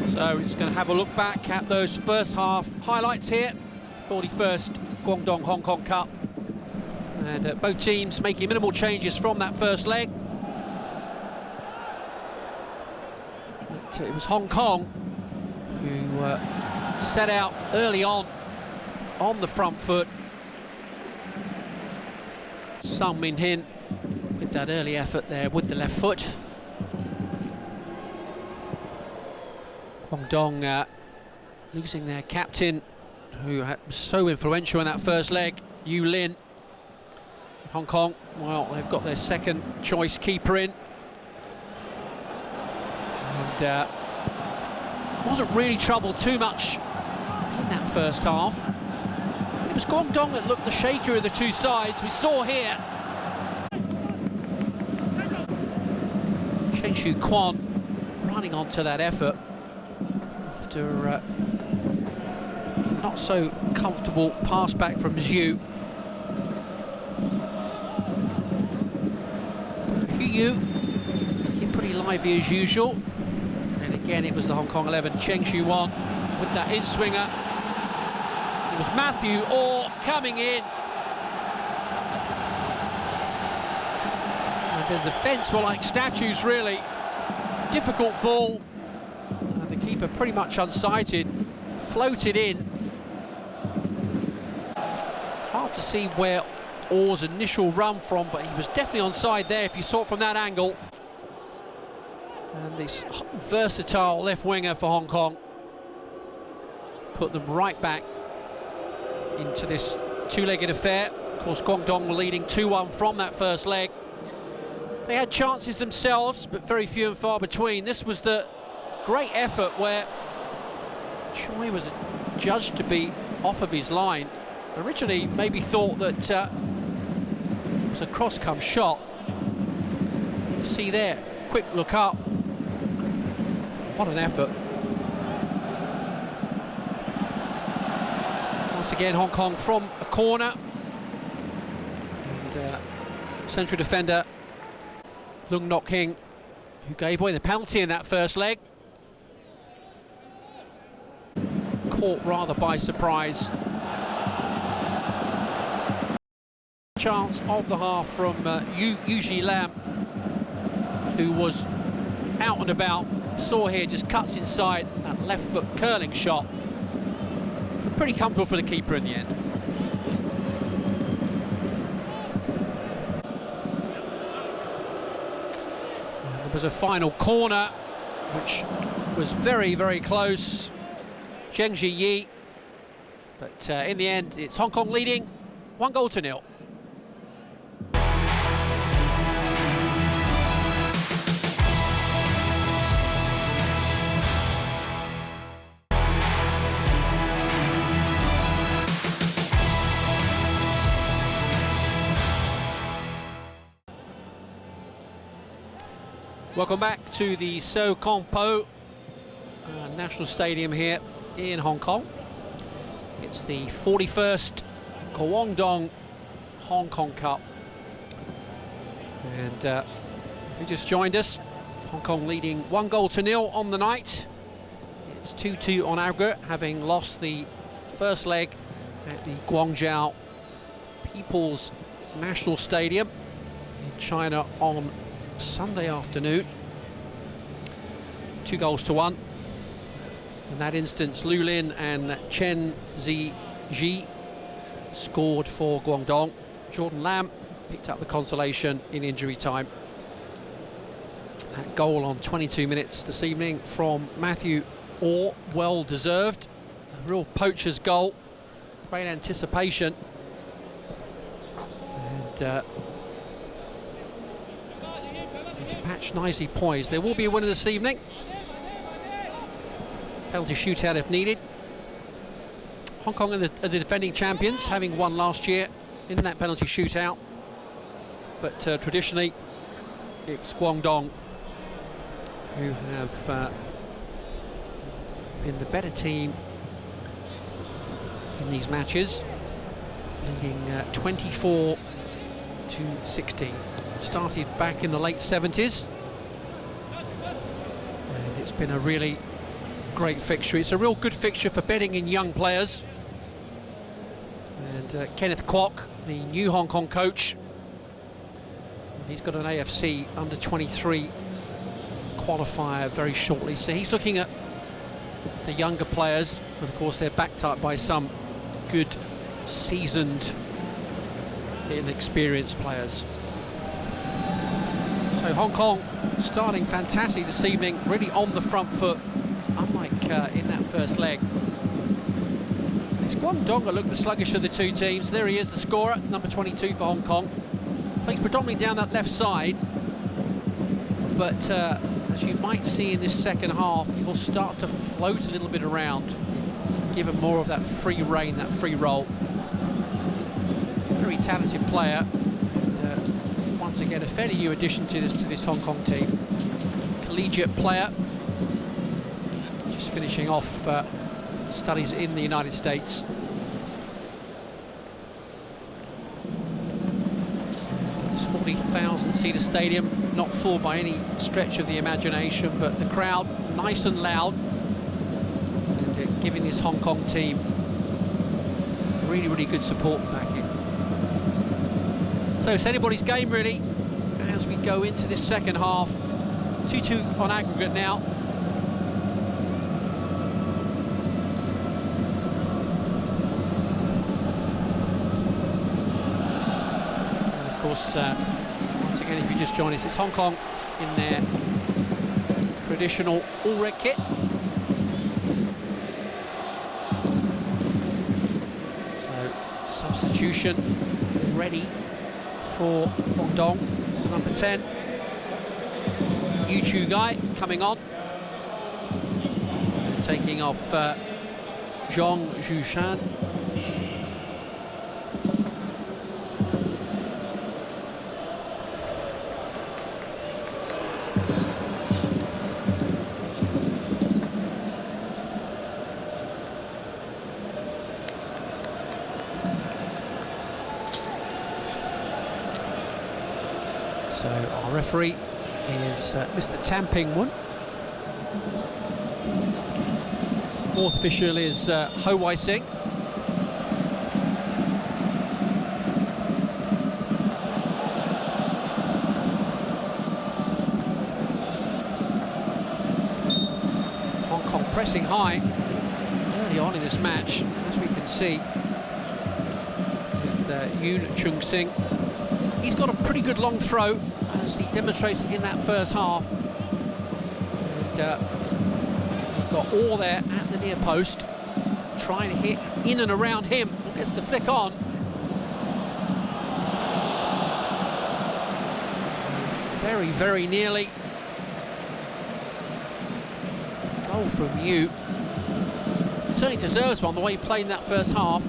So it's going to have a look back at those first half highlights here. 41st Guangdong Hong Kong Cup. And both teams making minimal changes from that first leg. But it was Hong Kong who set out early on the front foot. Sung Min Hin with that early effort there with the left foot. Guangdong losing their captain, who was so influential in that first leg, Yu Lin. Hong Kong, well, they've got their second choice keeper in. And wasn't really troubled too much in that first half. It was Guangdong that looked the shakier of the two sides. We saw here Chen Shu Quan running onto that effort after not so comfortable pass back from Zhu. Yu looking pretty lively as usual. And again, it was the Hong Kong 11, Cheng Shu-Wan with that in-swinger. It was Matthew Orr coming in. And the defence were like statues, really. Difficult ball. And the keeper pretty much unsighted, floated in. Hard to see where Orr's initial run from, but he was definitely onside there if you saw it from that angle. And this versatile left winger for Hong Kong put them right back into this two-legged affair. Of course, Guangdong were leading 2-1 from that first leg. They had chances themselves, but very few and far between. This was the great effort where Choi was judged to be off of his line. Originally, maybe thought that it was a cross-come shot. You see there, quick look up. What an effort. Once again, Hong Kong from a corner. And central defender Lung Nok King, who gave away the penalty in that first leg. Caught rather by surprise. Chance of the half from Yu Ji Lam, who was out and about. Saw here, just cuts inside, that left foot curling shot. Pretty comfortable for the keeper in the end. And there was a final corner, which was very, very close. Zheng Ziyi, but in the end, it's Hong Kong leading 1-0. Welcome back to the So Campo National Stadium here in Hong Kong. It's the 41st Guangdong Hong Kong Cup. And if you just joined us, Hong Kong leading 1-0 on the night. It's 2-2 on aggregate, having lost the first leg at the Guangzhou People's National Stadium in China on Sunday afternoon. 2-1. In that instance, Lu Lin and Chen Ziji scored for Guangdong. Jordan Lam picked up the consolation in injury time. That goal on 22 minutes this evening from Matthew Orr, well deserved. A real poacher's goal, great anticipation. And this match nicely poised. There will be a winner this evening. Penalty shootout if needed. Hong Kong are the defending champions, having won last year in that penalty shootout. But traditionally, it's Guangdong who have been the better team in these matches, leading 24-16. Started back in the late 70s, and it's been a really great fixture. It's a real good fixture for betting in young players. And Kenneth Kwok, the new Hong Kong coach, he's got an AFC under-23 qualifier very shortly, so he's looking at the younger players, but of course they're backed up by some good, seasoned, inexperienced players. So Hong Kong starting fantastic this evening, really on the front foot, unlike in that first leg. It's Guangdong that look the sluggish of the two teams. There he is, the scorer, number 22 for Hong Kong. Plays predominantly down that left side, but as you might see in this second half, he'll start to float a little bit around, give him more of that free rein, that free roll. Very talented player, and once again a fairly new addition to this Hong Kong team. Collegiate player, just finishing off studies in the United States. This 40,000-seater stadium, not full by any stretch of the imagination, but the crowd nice and loud, and giving this Hong Kong team really, really good support backing. So it's anybody's game really as we go into this second half. 2-2 on aggregate now. And of course, once again, if you just join us, it's Hong Kong in their traditional all-red kit. So substitution ready for Guangdong. It's the number 10, Yu Chu Guy, coming on. And taking off Zhong Zhushan. So our referee is Mr. Tam Ping-won. Fourth official is Ho Wai Sing. Hong Kong pressing high early on in this match, as we can see, with Yoon Chung Sing. He's got a pretty good long throw, as he demonstrated in that first half. And we've got Orr there at the near post, trying to hit in and around him. Gets the flick on. Very, very nearly. Goal from Yu. Certainly deserves one, the way he played in that first half.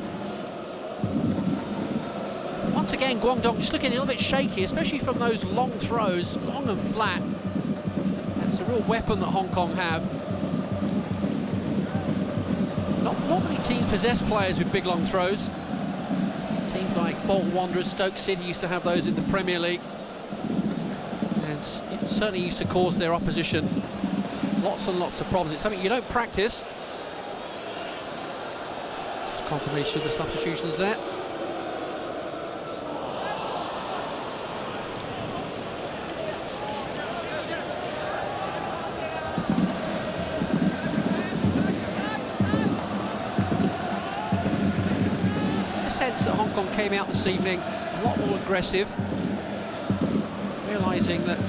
Once again, Guangdong just looking a little bit shaky, especially from those long throws, long and flat. That's a real weapon that Hong Kong have. Not many teams possess players with big long throws. Teams like Bolton Wanderers, Stoke City used to have those in the Premier League, and it certainly used to cause their opposition lots and lots of problems. It's something you don't practice. Just confirmation of the substitutions there. That Hong Kong came out this evening a lot more aggressive, realising that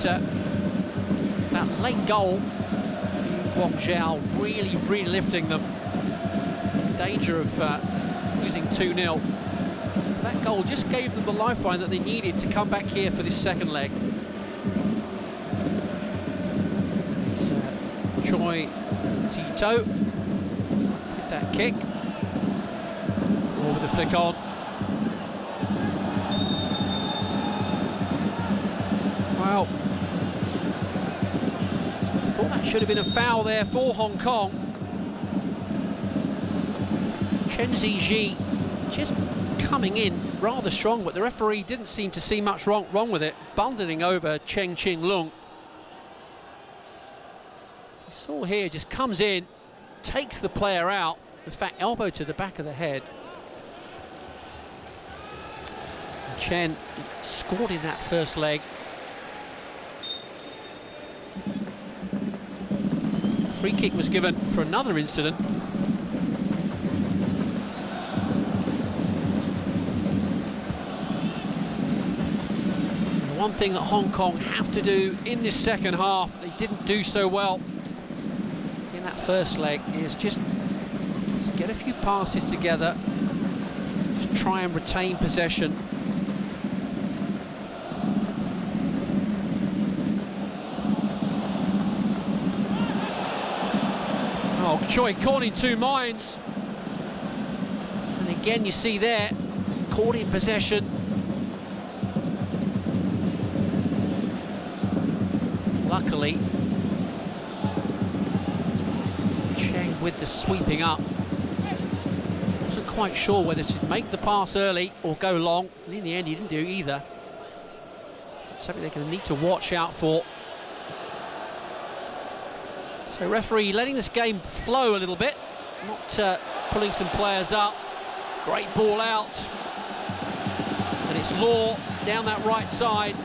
that late goal, Guangzhou really lifting them, danger of losing 2-0. That goal just gave them the lifeline that they needed to come back here for this second leg. It's Choi Tito with that kick, or with the flick on. Well, I thought that should have been a foul there for Hong Kong. Chen Ziji just coming in rather strong, but the referee didn't seem to see much wrong with it, bundling over Cheng Chin Lung. You saw here, just comes in, takes the player out, in fact elbow to the back of the head. And Chen scored in that first leg. Free kick was given for another incident. The one thing that Hong Kong have to do in this second half, they didn't do so well in that first leg, is just get a few passes together, just try and retain possession. Oh, Choi caught in two minds. And again, you see there, caught in possession. Luckily, Cheng with the sweeping up. Wasn't quite sure whether to make the pass early or go long, and in the end he didn't do either. It's something they're going to need to watch out for. So referee letting this game flow a little bit, not pulling some players up. Great ball out, and it's Law down that right side.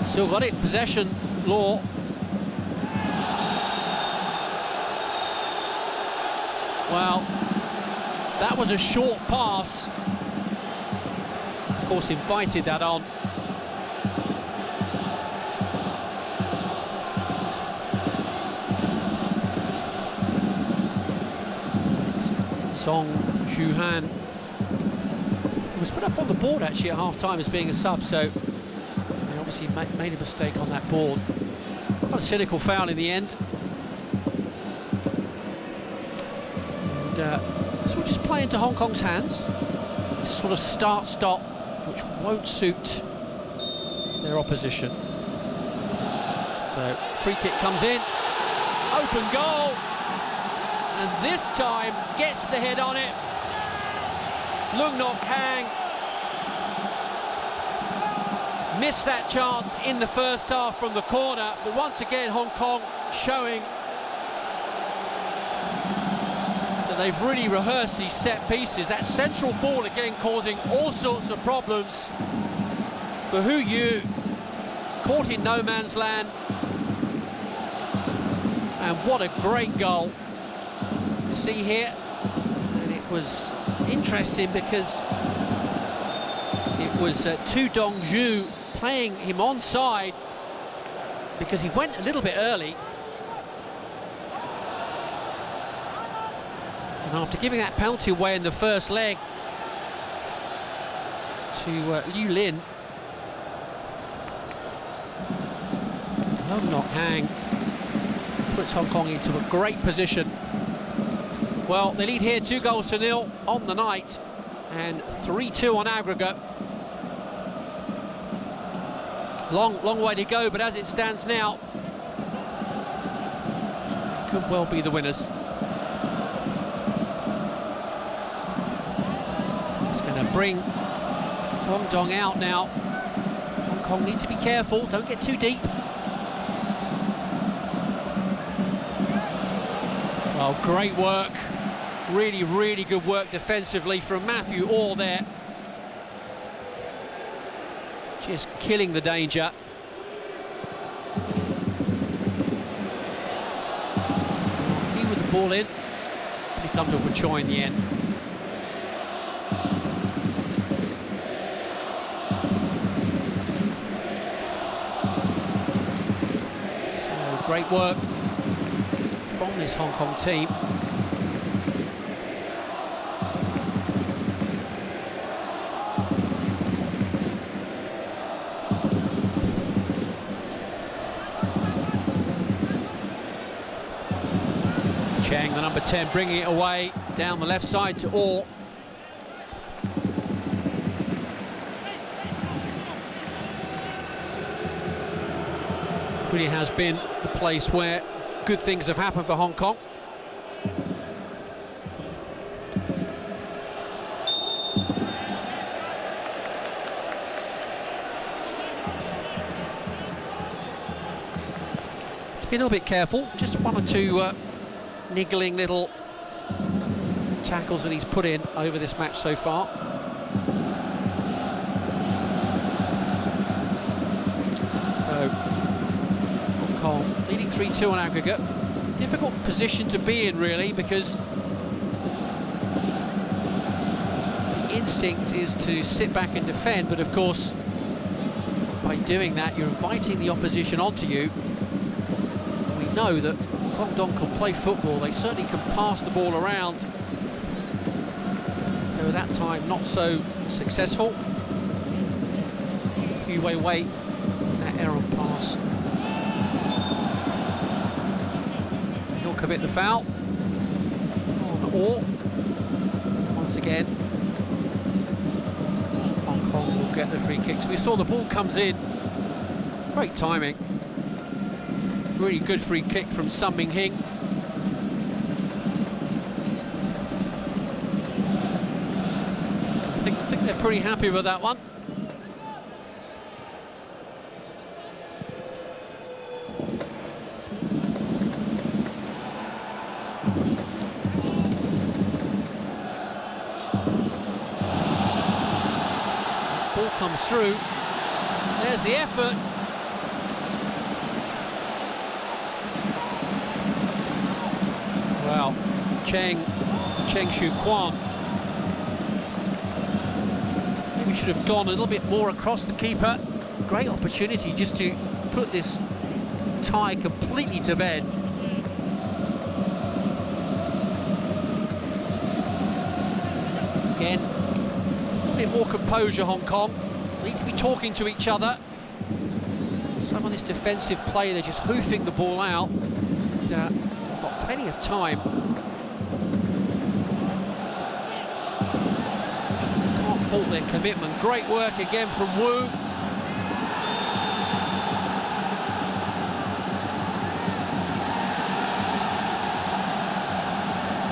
Still got it, possession, Law. Well, that was a short pass. Of course, invited that on. Song Juhan was put up on the board actually at half-time as being a sub, so they obviously made a mistake on that board. Quite a cynical foul in the end. And so we'll just play into Hong Kong's hands. This sort of start-stop, which won't suit their opposition. So free kick comes in, open goal. And this time gets the head on it. Lung Nok Hang missed that chance in the first half from the corner, but once again Hong Kong showing that they've really rehearsed these set pieces. That central ball again causing all sorts of problems for Hu Yu, caught in no man's land. And what a great goal. See here, and it was interesting because it was Tu Dongju playing him onside because he went a little bit early, and after giving that penalty away in the first leg to Liu Lin, Lung Nok Hang puts Hong Kong into a great position. Well, they lead here 2-0 on the night and 3-2 on aggregate. Long way to go, but as it stands now, could well be the winners. It's going to bring Guangdong out now. Hong Kong need to be careful, don't get too deep. Oh, great work. Really, really good work defensively from Matthew Orr there. Just killing the danger. Key with the ball in. He comes up with Choi in the end. So great work from this Hong Kong team. Cheng, the number 10, bringing it away down the left side to Orr. Really has been the place where good things have happened for Hong Kong. It's been a little bit careful, just one or two niggling little tackles that he's put in over this match so far. So Hong Kong leading 3-2 on aggregate. Difficult position to be in really, because the instinct is to sit back and defend, but of course by doing that you're inviting the opposition onto you. We know that Guangdong can play football, they certainly can pass the ball around. They were that time not so successful. Yu Wei with that error pass. He'll commit the foul on Orr. Once again, Hong Kong will get the free kicks. We saw the ball comes in. Great timing. Really good free kick from Sun Ming Hing. I think they're pretty happy with that one. Ball comes through. There's the effort. Well, Cheng Shu Kwan. Maybe should have gone a little bit more across the keeper. Great opportunity just to put this tie completely to bed. Again, a little bit more composure, Hong Kong. Need to be talking to each other. Some of this defensive play, they're just hoofing the ball out. And, got plenty of time. Can't fault their commitment. Great work again from Wu.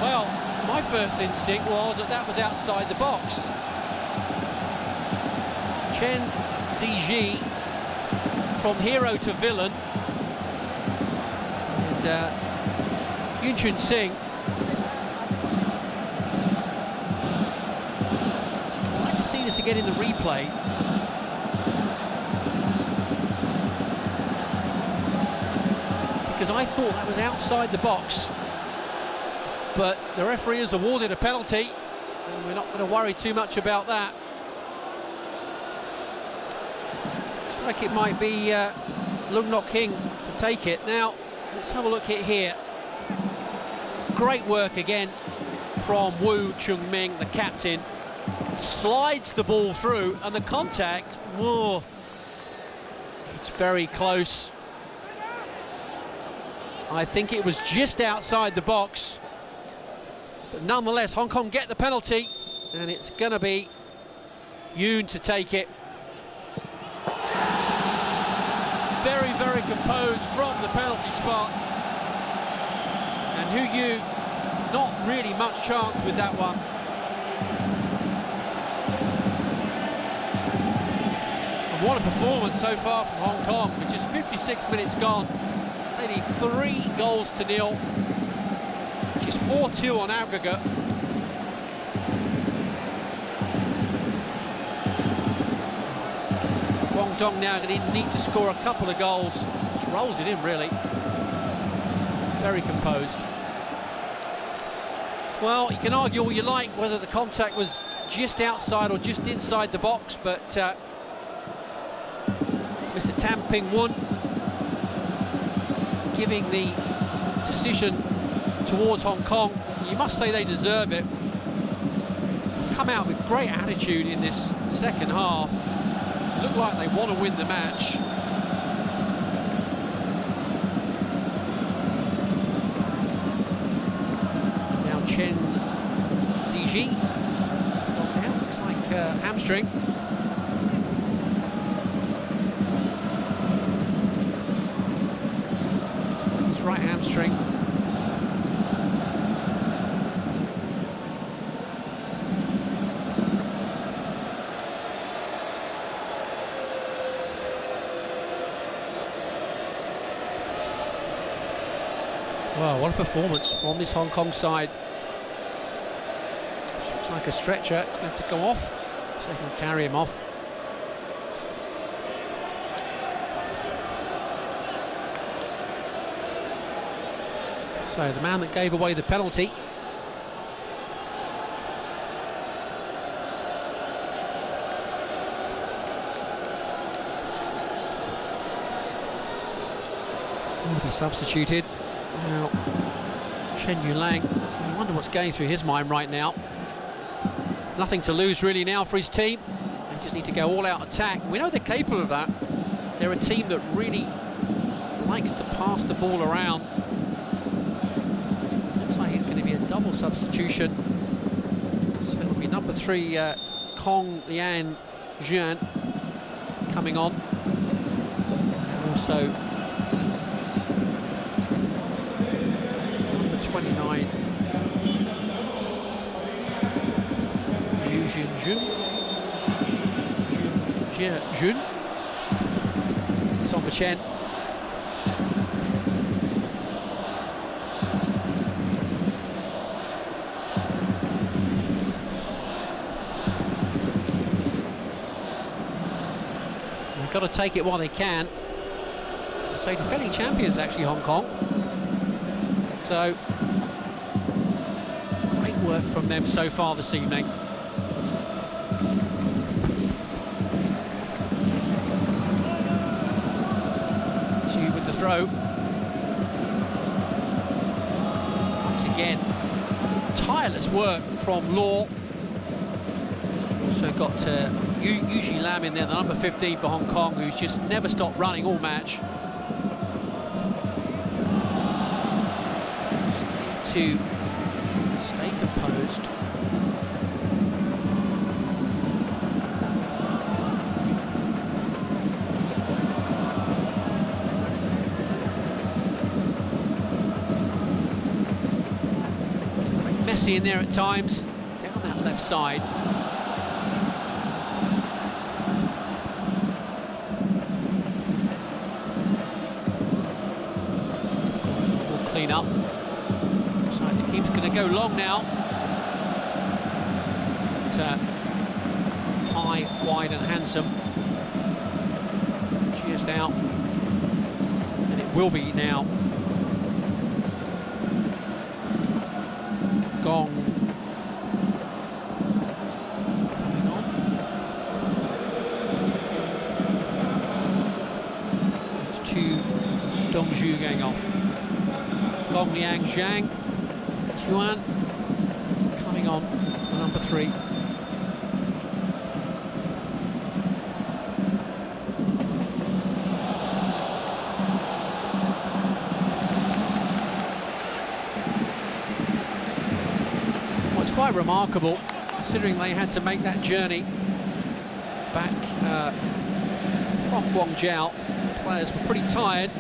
Well, my first instinct was that was outside the box. Chen Ziji from hero to villain. And Yun Chun Sing. I'd like to see this again in the replay. Because I thought that was outside the box. But the referee has awarded a penalty, and we're not going to worry too much about that. Looks like it might be Lung Nok Hing to take it. Now, let's have a look at here. Great work again from Wu Chung Ming, the captain. Slides the ball through, and the contact, whoa, it's very close. I think it was just outside the box. But nonetheless, Hong Kong get the penalty, and it's going to be Yoon to take it. very, very composed from the penalty spot. And Hu not really much chance with that one. And what a performance so far from Hong Kong, with just 56 minutes gone. They need 3 goals to nil, which is 4-2 on aggregate. Guangdong now going to need to score a couple of goals. Just rolls it in, really. Very composed. Well, you can argue all you like whether the contact was just outside or just inside the box, but Mr. Tam Ping Wun giving the decision towards Hong Kong. You must say they deserve it. They've come out with great attitude in this second half. Look like they want to win the match. Now Chen Ziji has gone down, looks like hamstring. His right hamstring. Wow, what a performance from this Hong Kong side. This looks like a stretcher. It's going to have to go off so they can carry him off. So the man that gave away the penalty . Will be substituted. Now, Chen Yulang, I wonder what's going through his mind right now. Nothing to lose really now for his team. They just need to go all-out attack. We know they're capable of that. They're a team that really likes to pass the ball around. Looks like it's going to be a double substitution. So it'll be number 3, Kong Lian Jian coming on. And also 29, Zhu Jun is on for Chen. They've got to take it while they can. To say defending champions, actually, Hong Kong. So, great work from them so far this evening. Chu with the throw. Once again, tireless work from Law. Also got Yuji Lam in there, the number 15 for Hong Kong, who's just never stopped running all match. To stay composed. Very messy in there at times, down that left side. We'll clean up. He's going to go long now. But, high, wide and handsome. Just out. And it will be now. Gong coming on. It's Chu Dongzhu going off. Gong Liang Zhang. Xuan coming on for number 3. Well, it's quite remarkable, considering they had to make that journey back from Guangzhou, players were pretty tired.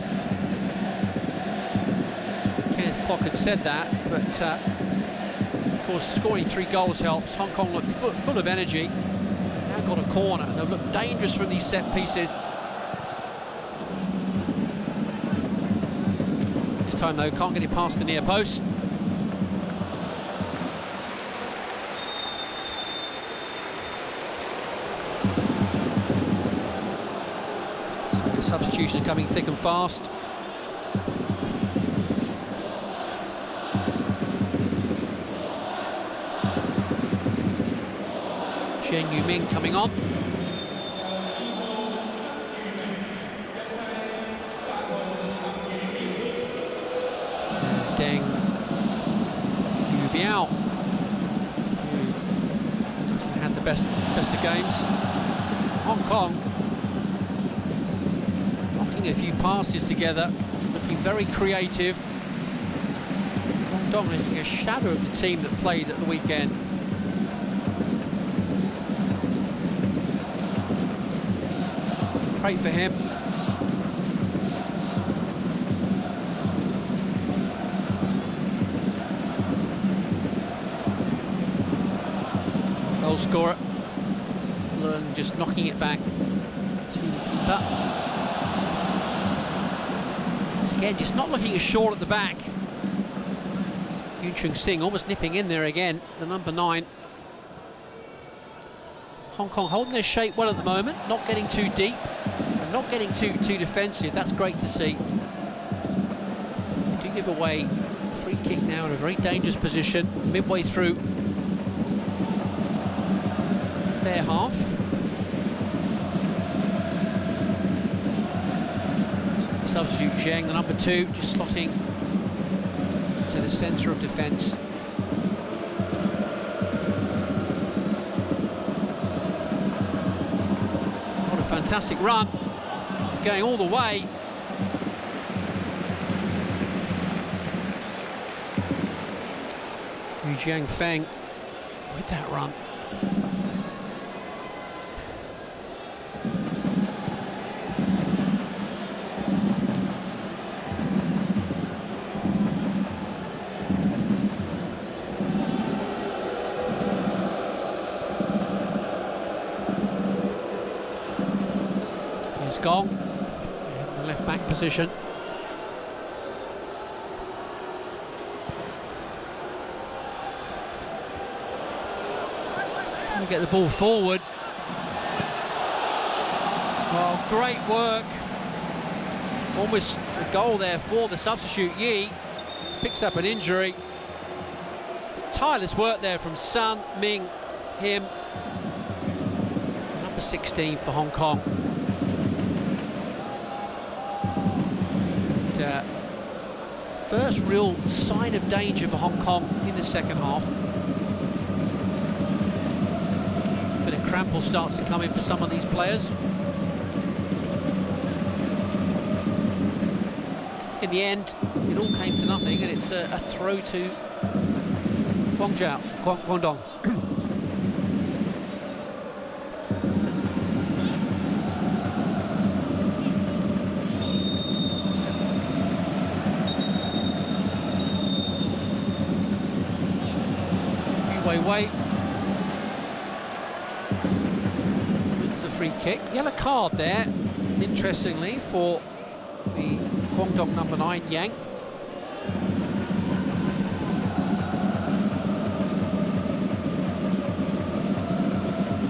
Kenneth Kwok had said that, but of course scoring 3 goals helps. Hong Kong looked full of energy. Now got a corner, and they've looked dangerous from these set pieces. This time though, can't get it past the near post. So substitutions coming thick and fast. Chen Yu-ming coming on. And Deng Yubiao, who hasn't had the best of games. Hong Kong knocking a few passes together, looking very creative. Guangdong looking a shadow of the team that played at the weekend. Great for him. Goal scorer. Leung just knocking it back to the keeper. Once again, just not looking as sure at the back. Yun Chung Sing almost nipping in there again, the number 9. Hong Kong holding their shape well at the moment, not getting too deep. Not getting too defensive. That's great to see. They do give away a free kick now in a very dangerous position, midway through their half. Substitute Zheng, the number 2, just slotting to the centre of defence. What a fantastic run. Going all the way. Yu Jiangfeng with that run. Here's Gong. Left back position. Trying to get the ball forward. Well, great work. Almost a goal there for the substitute. Yi picks up an injury. Tireless work there from Sun Ming Him, number 16 for Hong Kong. First real sign of danger for Hong Kong in the second half. Bit of crample starts to come in for some of these players. In the end, it all came to nothing, and it's a throw to Guangdong. Wait. It's a free kick. Yellow card there, interestingly, for the Guangdong number 9, Yang.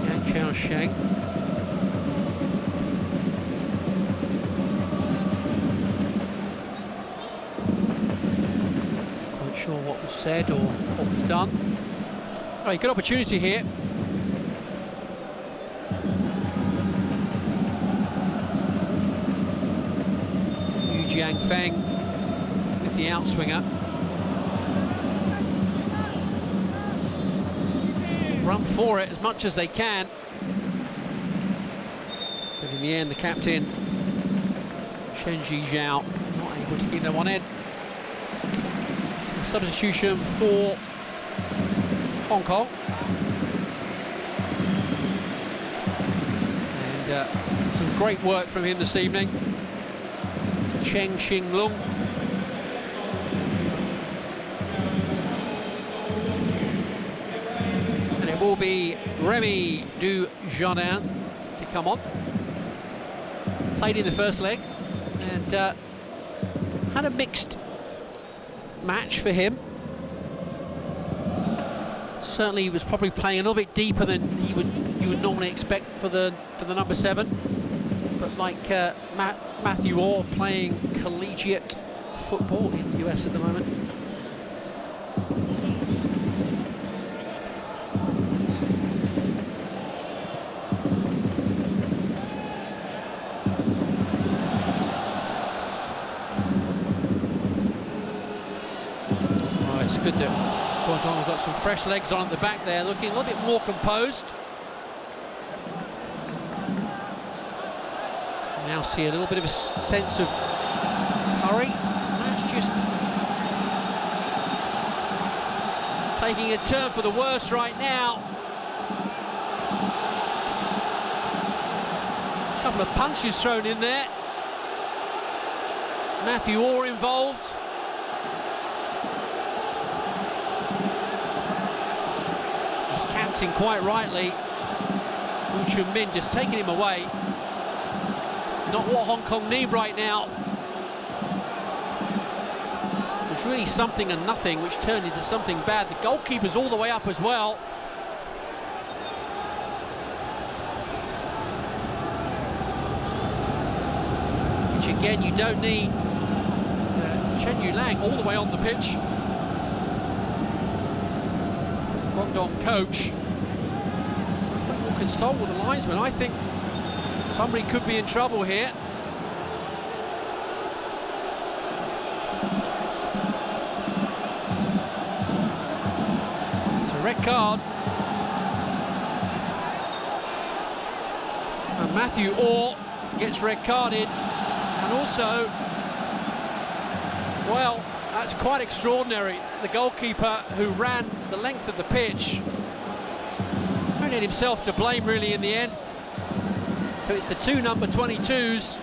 Yang Qiaosheng. Quite sure what was said or what was done. Right, good opportunity here. Yu Jiangfeng with the outswinger. Run for it as much as they can. But in the end, the captain, Shen Zhizhao, not able to keep that one in. So substitution for Hong Kong. And some great work from him this evening. Cheng Xing Lung. And it will be Remy Du Jardin to come on. Played in the first leg and had a mixed match for him. Certainly he was probably playing a little bit deeper than you would normally expect for the number 7. But like Matthew Orr playing collegiate football in the US at the moment. Oh, it's good that Guangdong have got some fresh legs on at the back there, looking a little bit more composed. Now see a little bit of a sense of hurry. That's just taking a turn for the worse right now. A couple of punches thrown in there. Matthew Orr involved. His captain quite rightly, Wu Chun-min, just taking him away. Not what Hong Kong need right now. It was really something and nothing, which turned into something bad. The goalkeeper's all the way up as well. Which again, you don't need. Chen Yulang all the way on the pitch. Guangdong coach. I think we'll consult with the linesman. I think somebody could be in trouble here. It's a red card. And Matthew Orr gets red carded. And also, well, that's quite extraordinary. The goalkeeper who ran the length of the pitch only had himself to blame really in the end. So it's the two number 22s.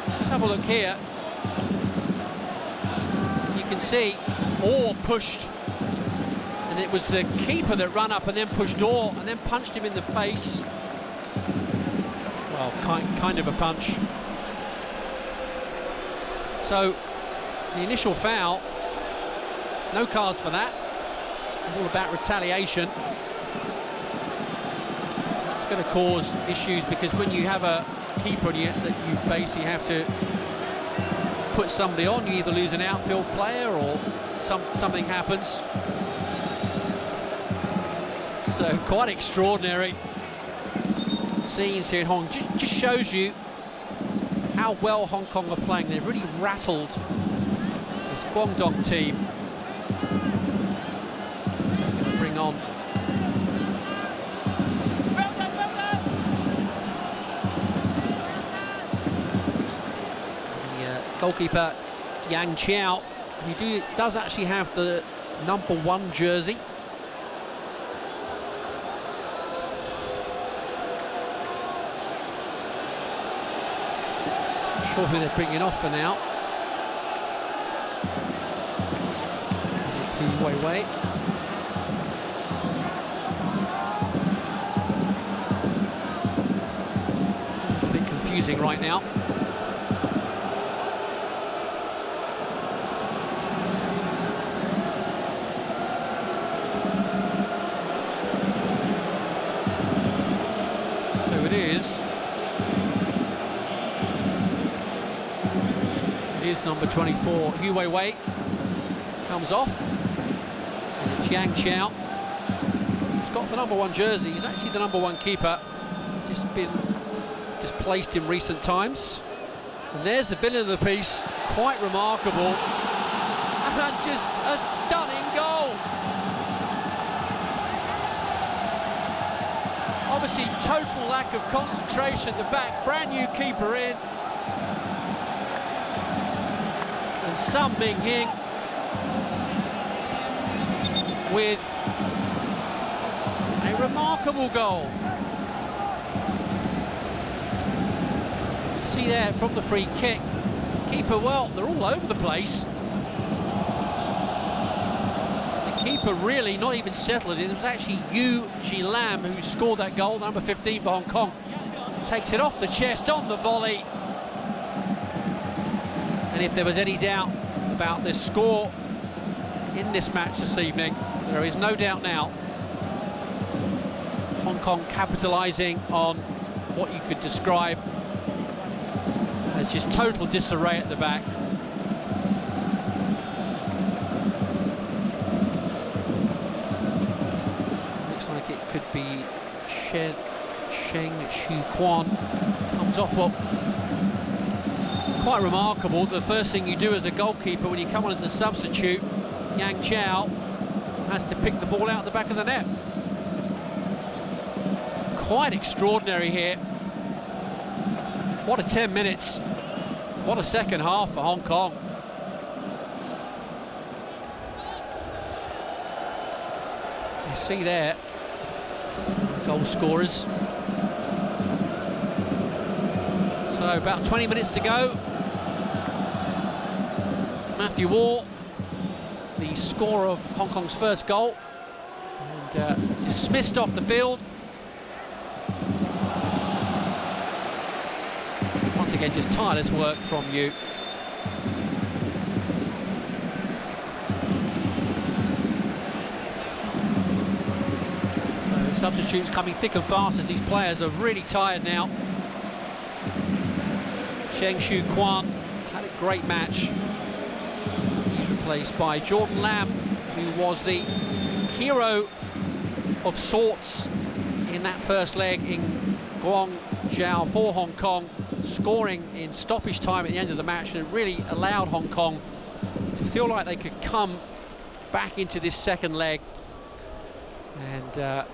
Let's just have a look here. You can see Orr pushed, and it was the keeper that ran up and then pushed Orr and then punched him in the face. Well, kind of a punch. So the initial foul, no cards for that. All about retaliation. Going to cause issues because when you have a keeper and that you basically have to put somebody on, you either lose an outfield player or something happens. So quite extraordinary scenes here in Hong Kong. Just shows you how well Hong Kong are playing. They've really rattled this Guangdong team. They're going to bring on goalkeeper Yang Chiao, who does actually have the number 1 jersey. Not sure who they're bringing off for now. Is it Hu Weiwei? A bit confusing right now. It is number 24, Hu Weiwei, comes off. And it's Yang Chiao. He's got the number 1 jersey. He's actually the number 1 keeper. Just been displaced in recent times. And there's the villain of the piece. Quite remarkable. And just a stunning goal. Obviously, total lack of concentration at the back. Brand new keeper in. And Sun Ming-hing with a remarkable goal. See there from the free kick, Keeper, well, they're all over the place. The keeper really not even settled it. It was actually Yu Ji Lam who scored that goal, number 15 for Hong Kong. Takes it off the chest on the volley. And if there was any doubt about the score in this match this evening, there is no doubt now. Hong Kong capitalising on what you could describe as just total disarray at the back. Looks like it could be Sheng Shu Quan. Comes off, well, quite remarkable. The first thing you do as a goalkeeper when you come on as a substitute, Yang Chow has to pick the ball out the back of the net. Quite extraordinary here. What a 10 minutes. What a second half for Hong Kong. You see there, goal scorers. So about 20 minutes to go. Matthew Wall, the scorer of Hong Kong's first goal, and dismissed off the field. Once again, just tireless work from you. So substitutes coming thick and fast as these players are really tired now. Sheng Shu Quan had a great match. He's replaced by Jordan Lam, who was the hero of sorts in that first leg in Guangzhou for Hong Kong, scoring in stoppage time at the end of the match, and it really allowed Hong Kong to feel like they could come back into this second leg and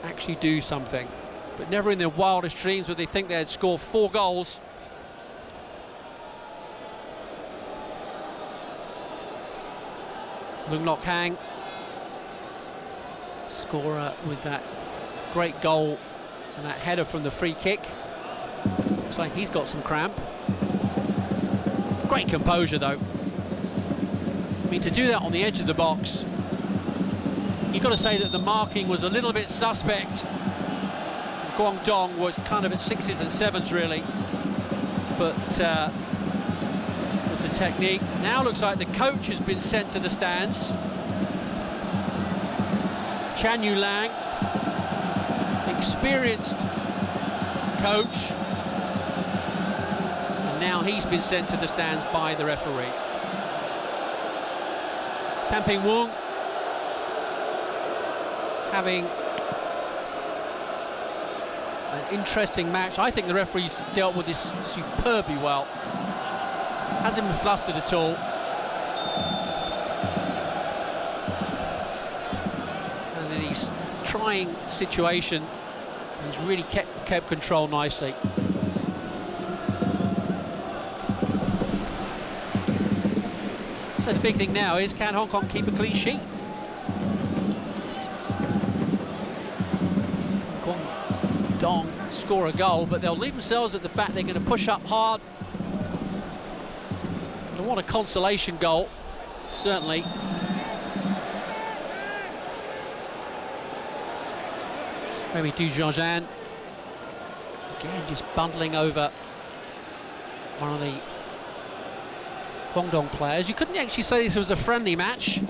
actually do something. But never in their wildest dreams would they think they'd score 4 goals. Lung Lok Hang, scorer with that great goal and that header from the free kick. Looks like he's got some cramp. Great composure though. I mean, to do that on the edge of the box, you've got to say that the marking was a little bit suspect. Guangdong was kind of at 6s and 7s really, but was the technique. Now looks like the coach has been sent to the stands. Chan Yu Lang, experienced coach, and now he's been sent to the stands by the referee. Tan Ping Wung having an interesting match. I think the referee's dealt with this superbly well. Hasn't been flustered at all. And in his trying situation, he's really kept control nicely. So the big thing now is, can Hong Kong keep a clean sheet? Guangdong score a goal, but they'll leave themselves at the back. They're going to push up hard. They want a consolation goal, certainly. Maybe Du Zhangjian again, just bundling over one of the Guangdong players. You couldn't actually say this was a friendly match.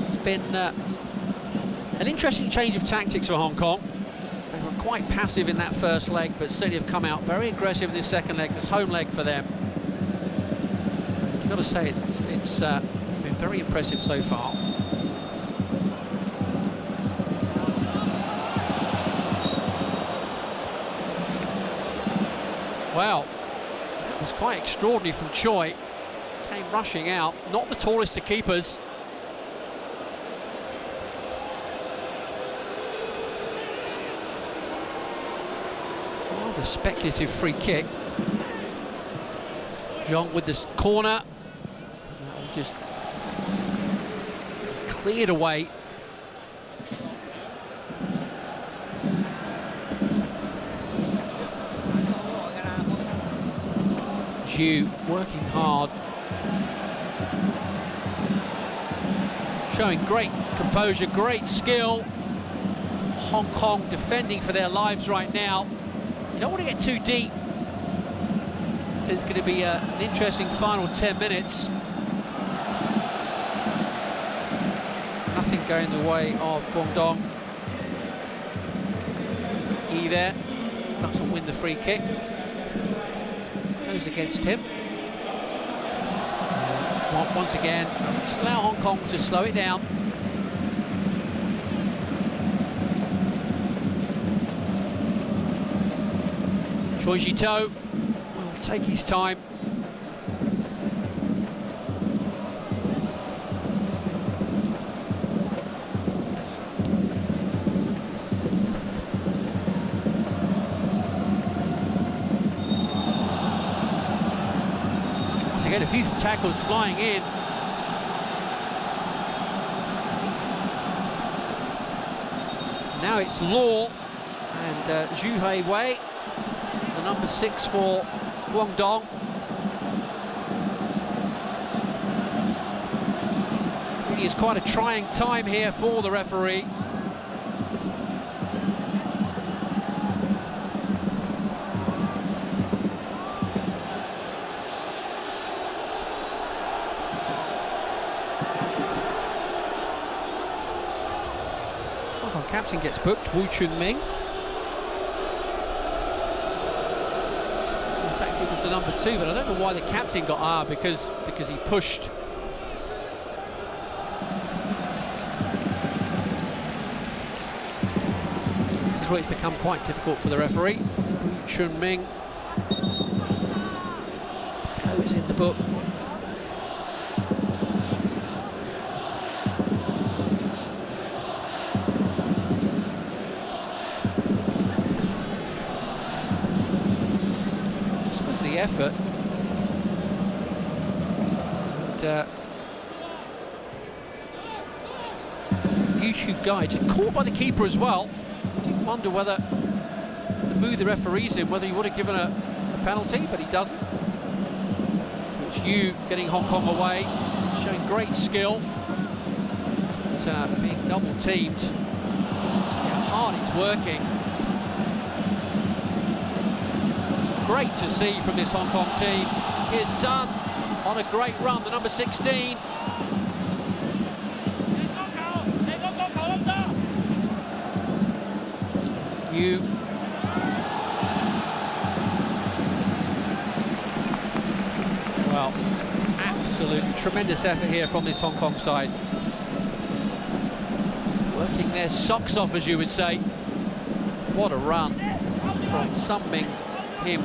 It's been an interesting change of tactics for Hong Kong. They were quite passive in that first leg, but certainly have come out very aggressive in this second leg, this home leg for them. You've got to say it's been very impressive so far. Well, it was quite extraordinary from Choi. Came rushing out, not the tallest of keepers. Rather speculative free kick. Zhong with this corner. And that will just cleared away. Zhu working hard, showing great composure, great skill. Hong Kong defending for their lives right now. You don't want to get too deep. It's going to be an interesting final 10 minutes. Nothing going the way of Guangdong either. Doesn't win the free kick. Goes against him. Once again, just allow Hong Kong to slow it down. Choi Ji-to will take his time. Once again, a few tackles flying in. Now it's Law and Zhu Hei-wei, the number 6 for Guangdong. Really is quite a trying time here for the referee. Captain gets booked, Wu Chun-ming. In fact, it was the number 2, but I don't know why the captain got because he pushed. This is where it's become quite difficult for the referee. Wu Chun-ming goes in the book. Effort, and Yushu Guy just caught by the keeper as well. I did wonder whether the mood the referee's in, whether he would have given a penalty, but he doesn't. So it's Yu getting Hong Kong away, showing great skill, but being double teamed. See how hard he's working. Great to see from this Hong Kong team. Here's Sun on a great run, the number 16. Yu. Well, absolutely tremendous effort here from this Hong Kong side. Working their socks off, as you would say. What a run from Sun Ming. Him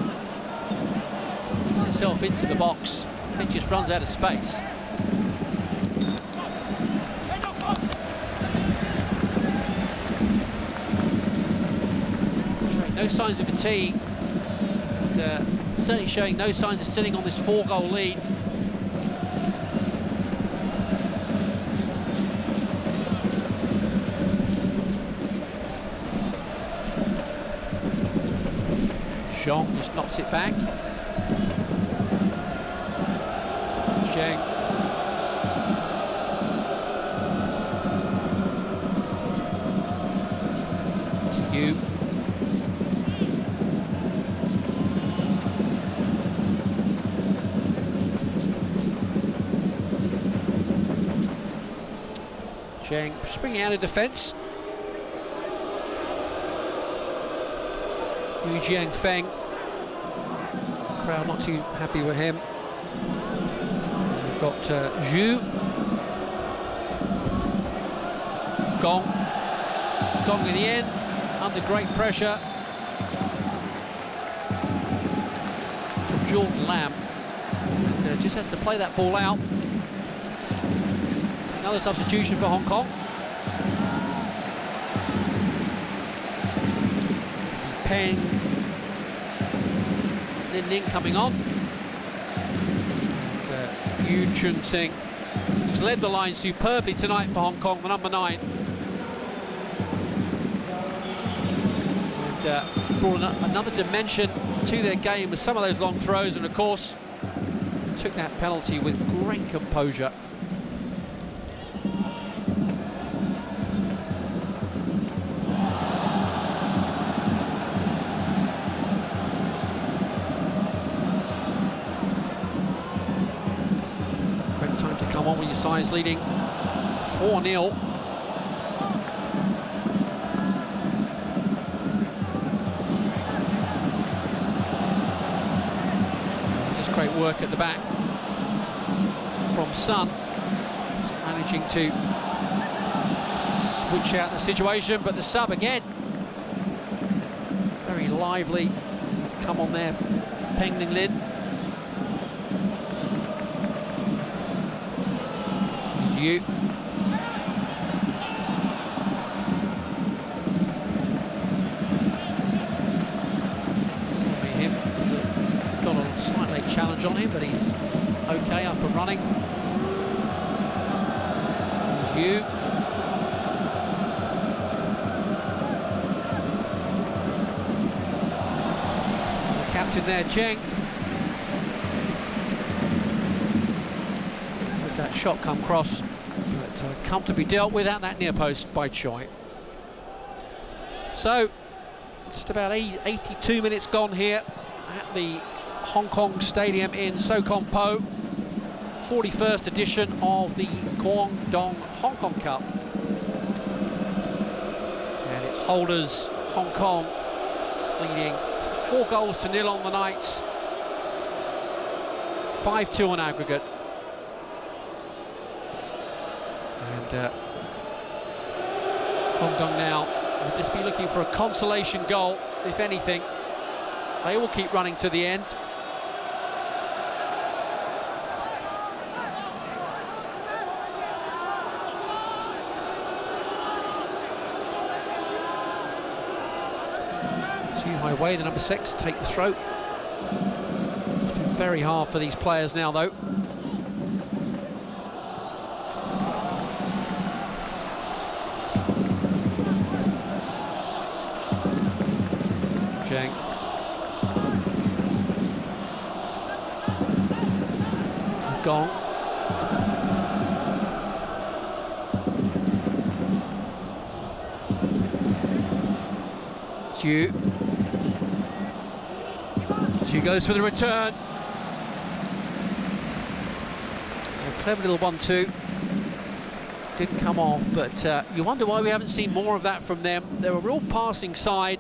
gets himself into the box. It just runs out of space. Showing no signs of fatigue, and certainly showing no signs of sitting on this 4-goal lead. Zhong just knocks it back. Zheng. To Yu. Zheng springing out of defence. Yu Jianfeng, crowd not too happy with him. We've got Zhu, Gong in the end, under great pressure from Jordan Lam, and just has to play that ball out. So another substitution for Hong Kong. Peng, Lin Ning coming on. And, Yu Chun-sing, who's led the line superbly tonight for Hong Kong, the number 9. And brought another dimension to their game with some of those long throws, and of course took that penalty with great composure. Great time to come on when your side's leading 4-0. Great work at the back from Son. He's managing to switch out the situation, but the sub again. Very lively. He's come on there, Peng Ning Lin. Here's Yu. Challenge on him, but he's okay, up and running. There's Yu. The captain there, Cheng. With that shot come cross, but comfortably dealt with at that near post by Choi. So, just about 82 minutes gone here at the Hong Kong Stadium in Sokompo, 41st edition of the Guangdong Hong Kong Cup, and its holders Hong Kong leading 4-0 on the night, 5-2 on aggregate, and Hong Kong now will just be looking for a consolation goal, if anything. They all keep running to the end. High Wei, the number 6, take the throw. It's been very hard for these players now, though. Zheng. Gong. It's Yu. Yu goes for the return. A clever little 1-2. Didn't come off, but you wonder why we haven't seen more of that from them. They're a real passing side.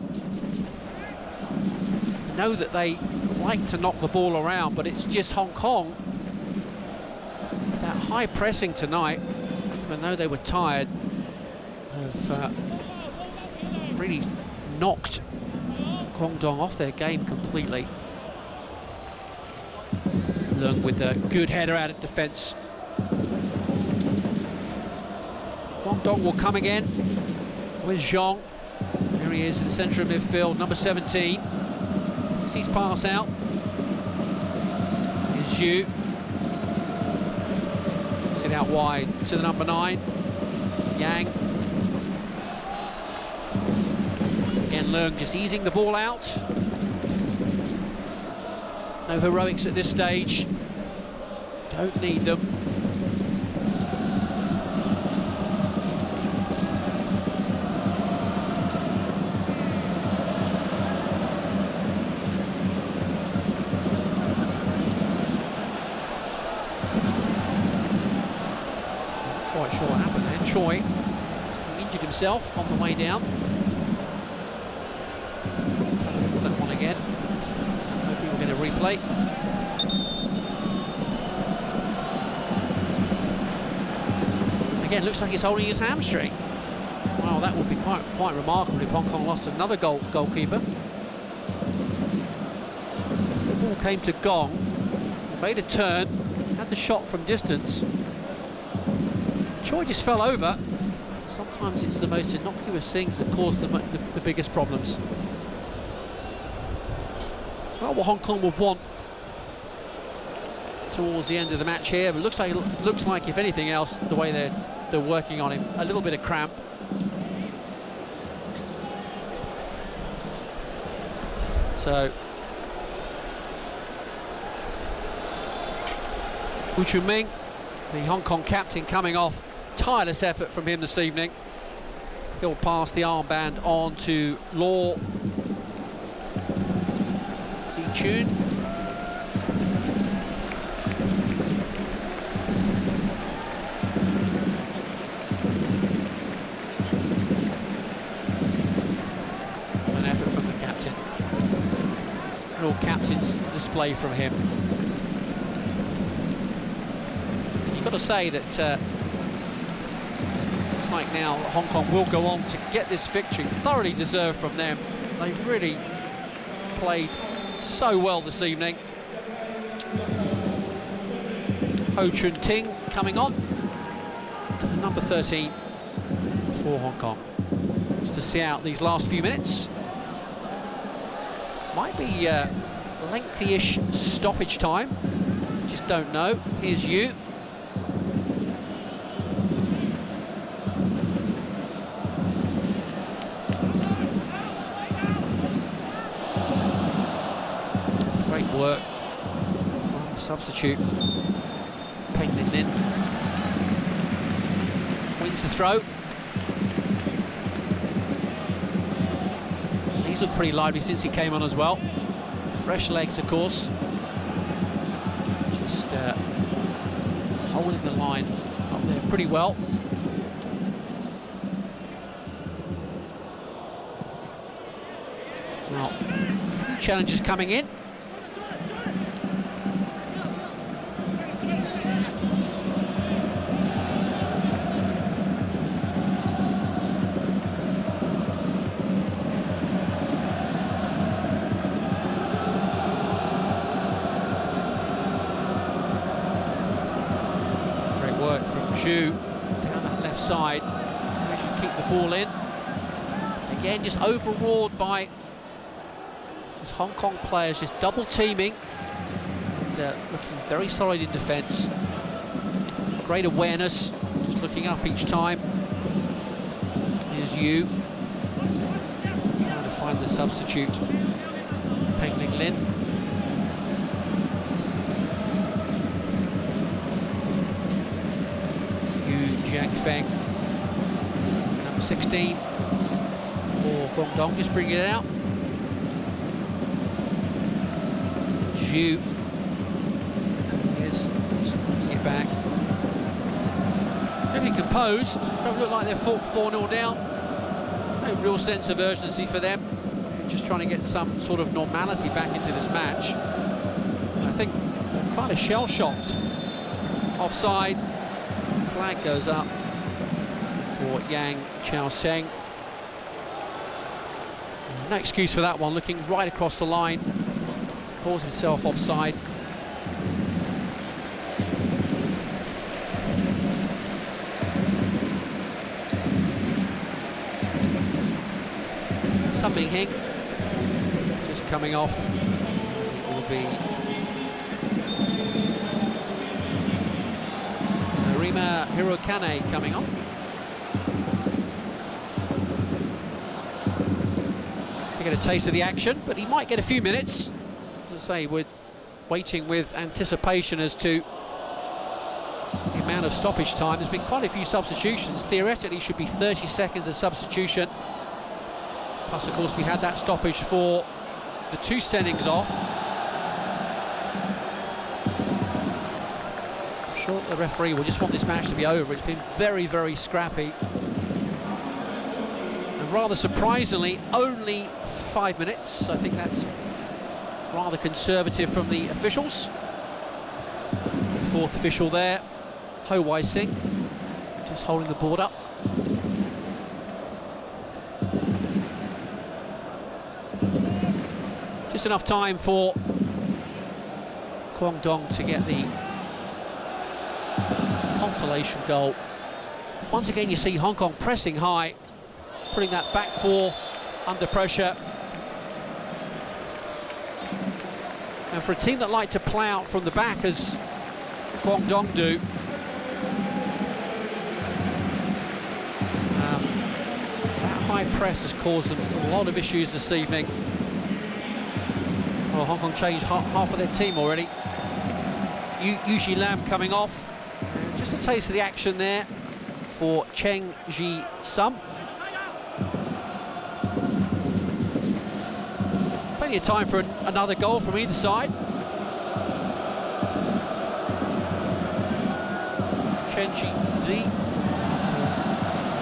You know that they like to knock the ball around, but it's just Hong Kong. With that high pressing tonight, even though they were tired, have really knocked Guangdong off their game completely. Leung with a good header out of defence. Guangdong will come again with Zhong. Here he is in the centre of midfield, number 17. Takes his pass out. Here's Yu. Takes it out wide to the number 9. Yang. Again, Leung just easing the ball out. No heroics at this stage. Don't need them. Not quite sure what happened there. Choi injured himself on the way down. Let's have a look at that one again. Hoping we're going to replay. Again, looks like he's holding his hamstring. Wow, that would be quite remarkable if Hong Kong lost another goalkeeper. The ball came to Gong, made a turn, had the shot from distance. Choi just fell over. Sometimes it's the most innocuous things that cause the biggest problems. It's not what Hong Kong would want towards the end of the match here, but looks like if anything else, the way they're working on him, a little bit of cramp. So Wu Chunming, the Hong Kong captain, coming off. Tireless effort from him this evening. He'll pass the armband on to Law Zichun. An effort from the captain. Real captain's display from him. And you've got to say that looks like now Hong Kong will go on to get this victory, thoroughly deserved from them. They've really played so well this evening. Ho Chun Ting coming on, number 13 for Hong Kong. Just to see out these last few minutes. Might be lengthy-ish stoppage time, just don't know. Here's Yu. Great work from the substitute. Peng Lin Lin wins the throw. He's looked pretty lively since he came on as well. Fresh legs, of course. Just holding the line up there pretty well. Well, a few challenges coming in. Work from Zhu down that left side. They should keep the ball in. Again, just overawed by these Hong Kong players, just double teaming and looking very solid in defence. Great awareness, just looking up each time. Here's Yu trying to find the substitute, Peng Lin Lin. Jiang Feng, number 16 for Guangdong, just bringing it out. Zhu is just knocking it back. Looking composed, don't look like they're 4-0 down. No real sense of urgency for them. They're just trying to get some sort of normality back into this match. And I think they're kind of shell-shocked. Offside. Flag goes up for Yang Chao-Seng. No excuse for that one, looking right across the line. Pulls himself offside. Sun Ming-hing just coming off. It will be Rima Hirokane coming on. So get a taste of the action, but he might get a few minutes. As I say, we're waiting with anticipation as to the amount of stoppage time. There's been quite a few substitutions. Theoretically, should be 30 seconds of substitution. Plus, of course, we had that stoppage for the two sendings off. The referee will just want this match to be over. It's been very, very scrappy. And rather surprisingly, only 5 minutes. I think that's rather conservative from the officials. The fourth official there, Ho Wai Sing, just holding the board up. Just enough time for Guangdong to get the consolation goal. Once again, you see Hong Kong pressing high, putting that back four under pressure. And for a team that like to play out from the back, as Guangdong do, that high press has caused them a lot of issues this evening. Well, Hong Kong changed half of their team already. Yu Lam coming off. Just a taste of the action there for Cheng Ji Sum. Plenty of time for another goal from either side. Chen Ji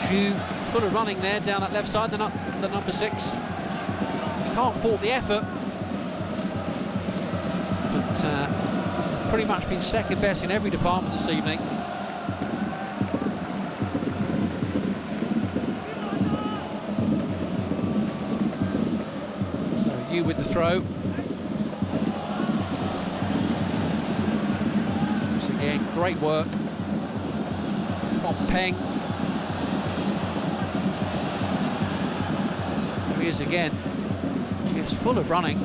Zhu full of running there down that left side, the number 6. You can't fault the effort, but pretty much been second best in every department this evening. So Yu with the throw. Just again, great work from Peng. There he is again, just full of running.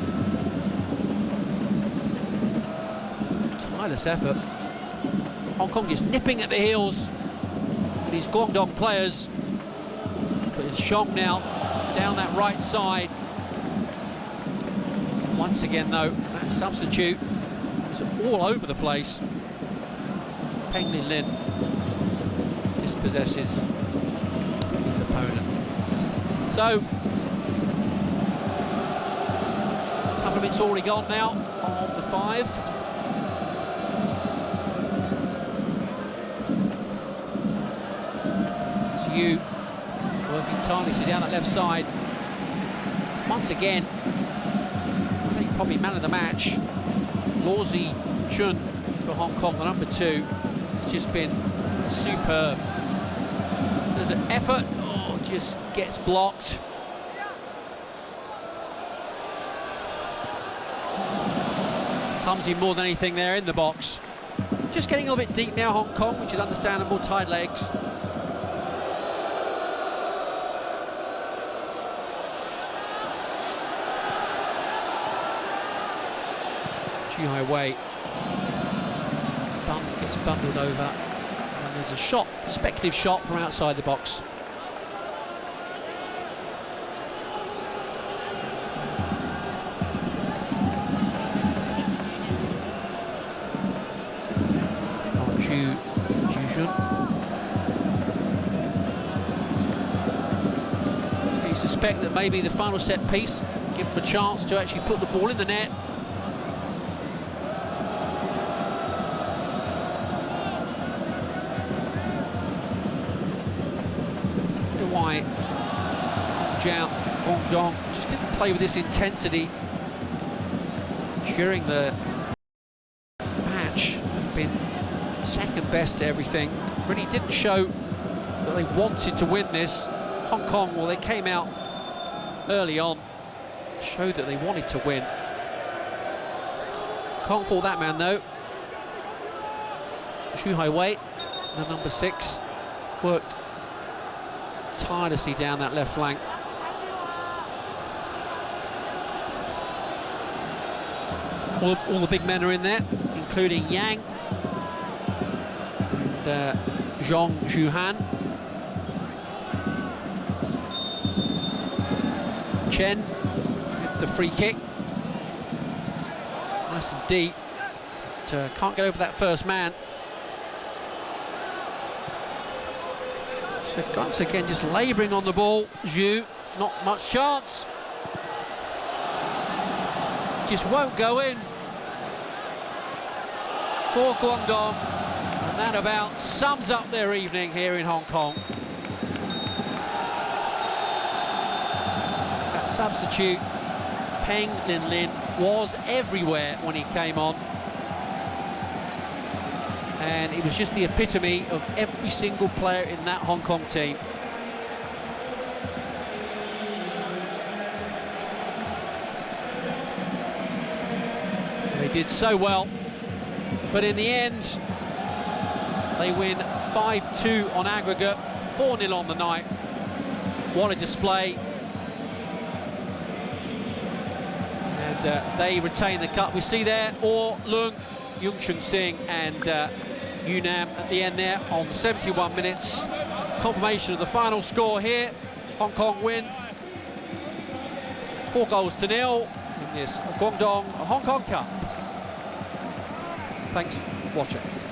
Tireless effort. Hong Kong is nipping at the heels of these Guangdong players. But it's Xiong now down that right side. Once again though, that substitute was all over the place. Peng Lin dispossesses his opponent. So, a couple of minutes already gone now of the 5. It's Yu working tirelessly down that left side. Once again, I think probably man of the match, Luo Zi-chun for Hong Kong, the number 2. It's just been superb. There's an effort, just gets blocked. Comes in more than anything there in the box. Just getting a little bit deep now, Hong Kong, which is understandable, tied legs. Chu Hai Wei gets bundled over, and there's a shot, speculative shot from outside the box. From Zhu Jun. So you suspect that maybe the final set piece give them a chance to actually put the ball in the net. Why Jiao Guangdong just didn't play with this intensity during the match. They've been second best to everything. Really didn't show that they wanted to win this. Hong Kong, well, they came out early on, showed that they wanted to win. Can't fault that man though. Chu Hai Wei, the number 6, worked tirelessly down that left flank. All the big men are in there, including Yang and Zhong Zhuhan. Chen with the free kick. Nice and deep, but can't get over that first man. So once again, just labouring on the ball. Zhu, not much chance. Just won't go in for Guangdong. And that about sums up their evening here in Hong Kong. That substitute, Peng Lin, was everywhere when he came on. And it was just the epitome of every single player in that Hong Kong team. They did so well, but in the end, they win 5-2 on aggregate, 4-0 on the night. What a display. And they retain the cup. We see there, Orr Lung, Yung Chung Sing and Yunam at the end there on 71 minutes. Confirmation of the final score here. Hong Kong win 4-0 in this Guangdong Hong Kong Cup. Thanks. Watch it.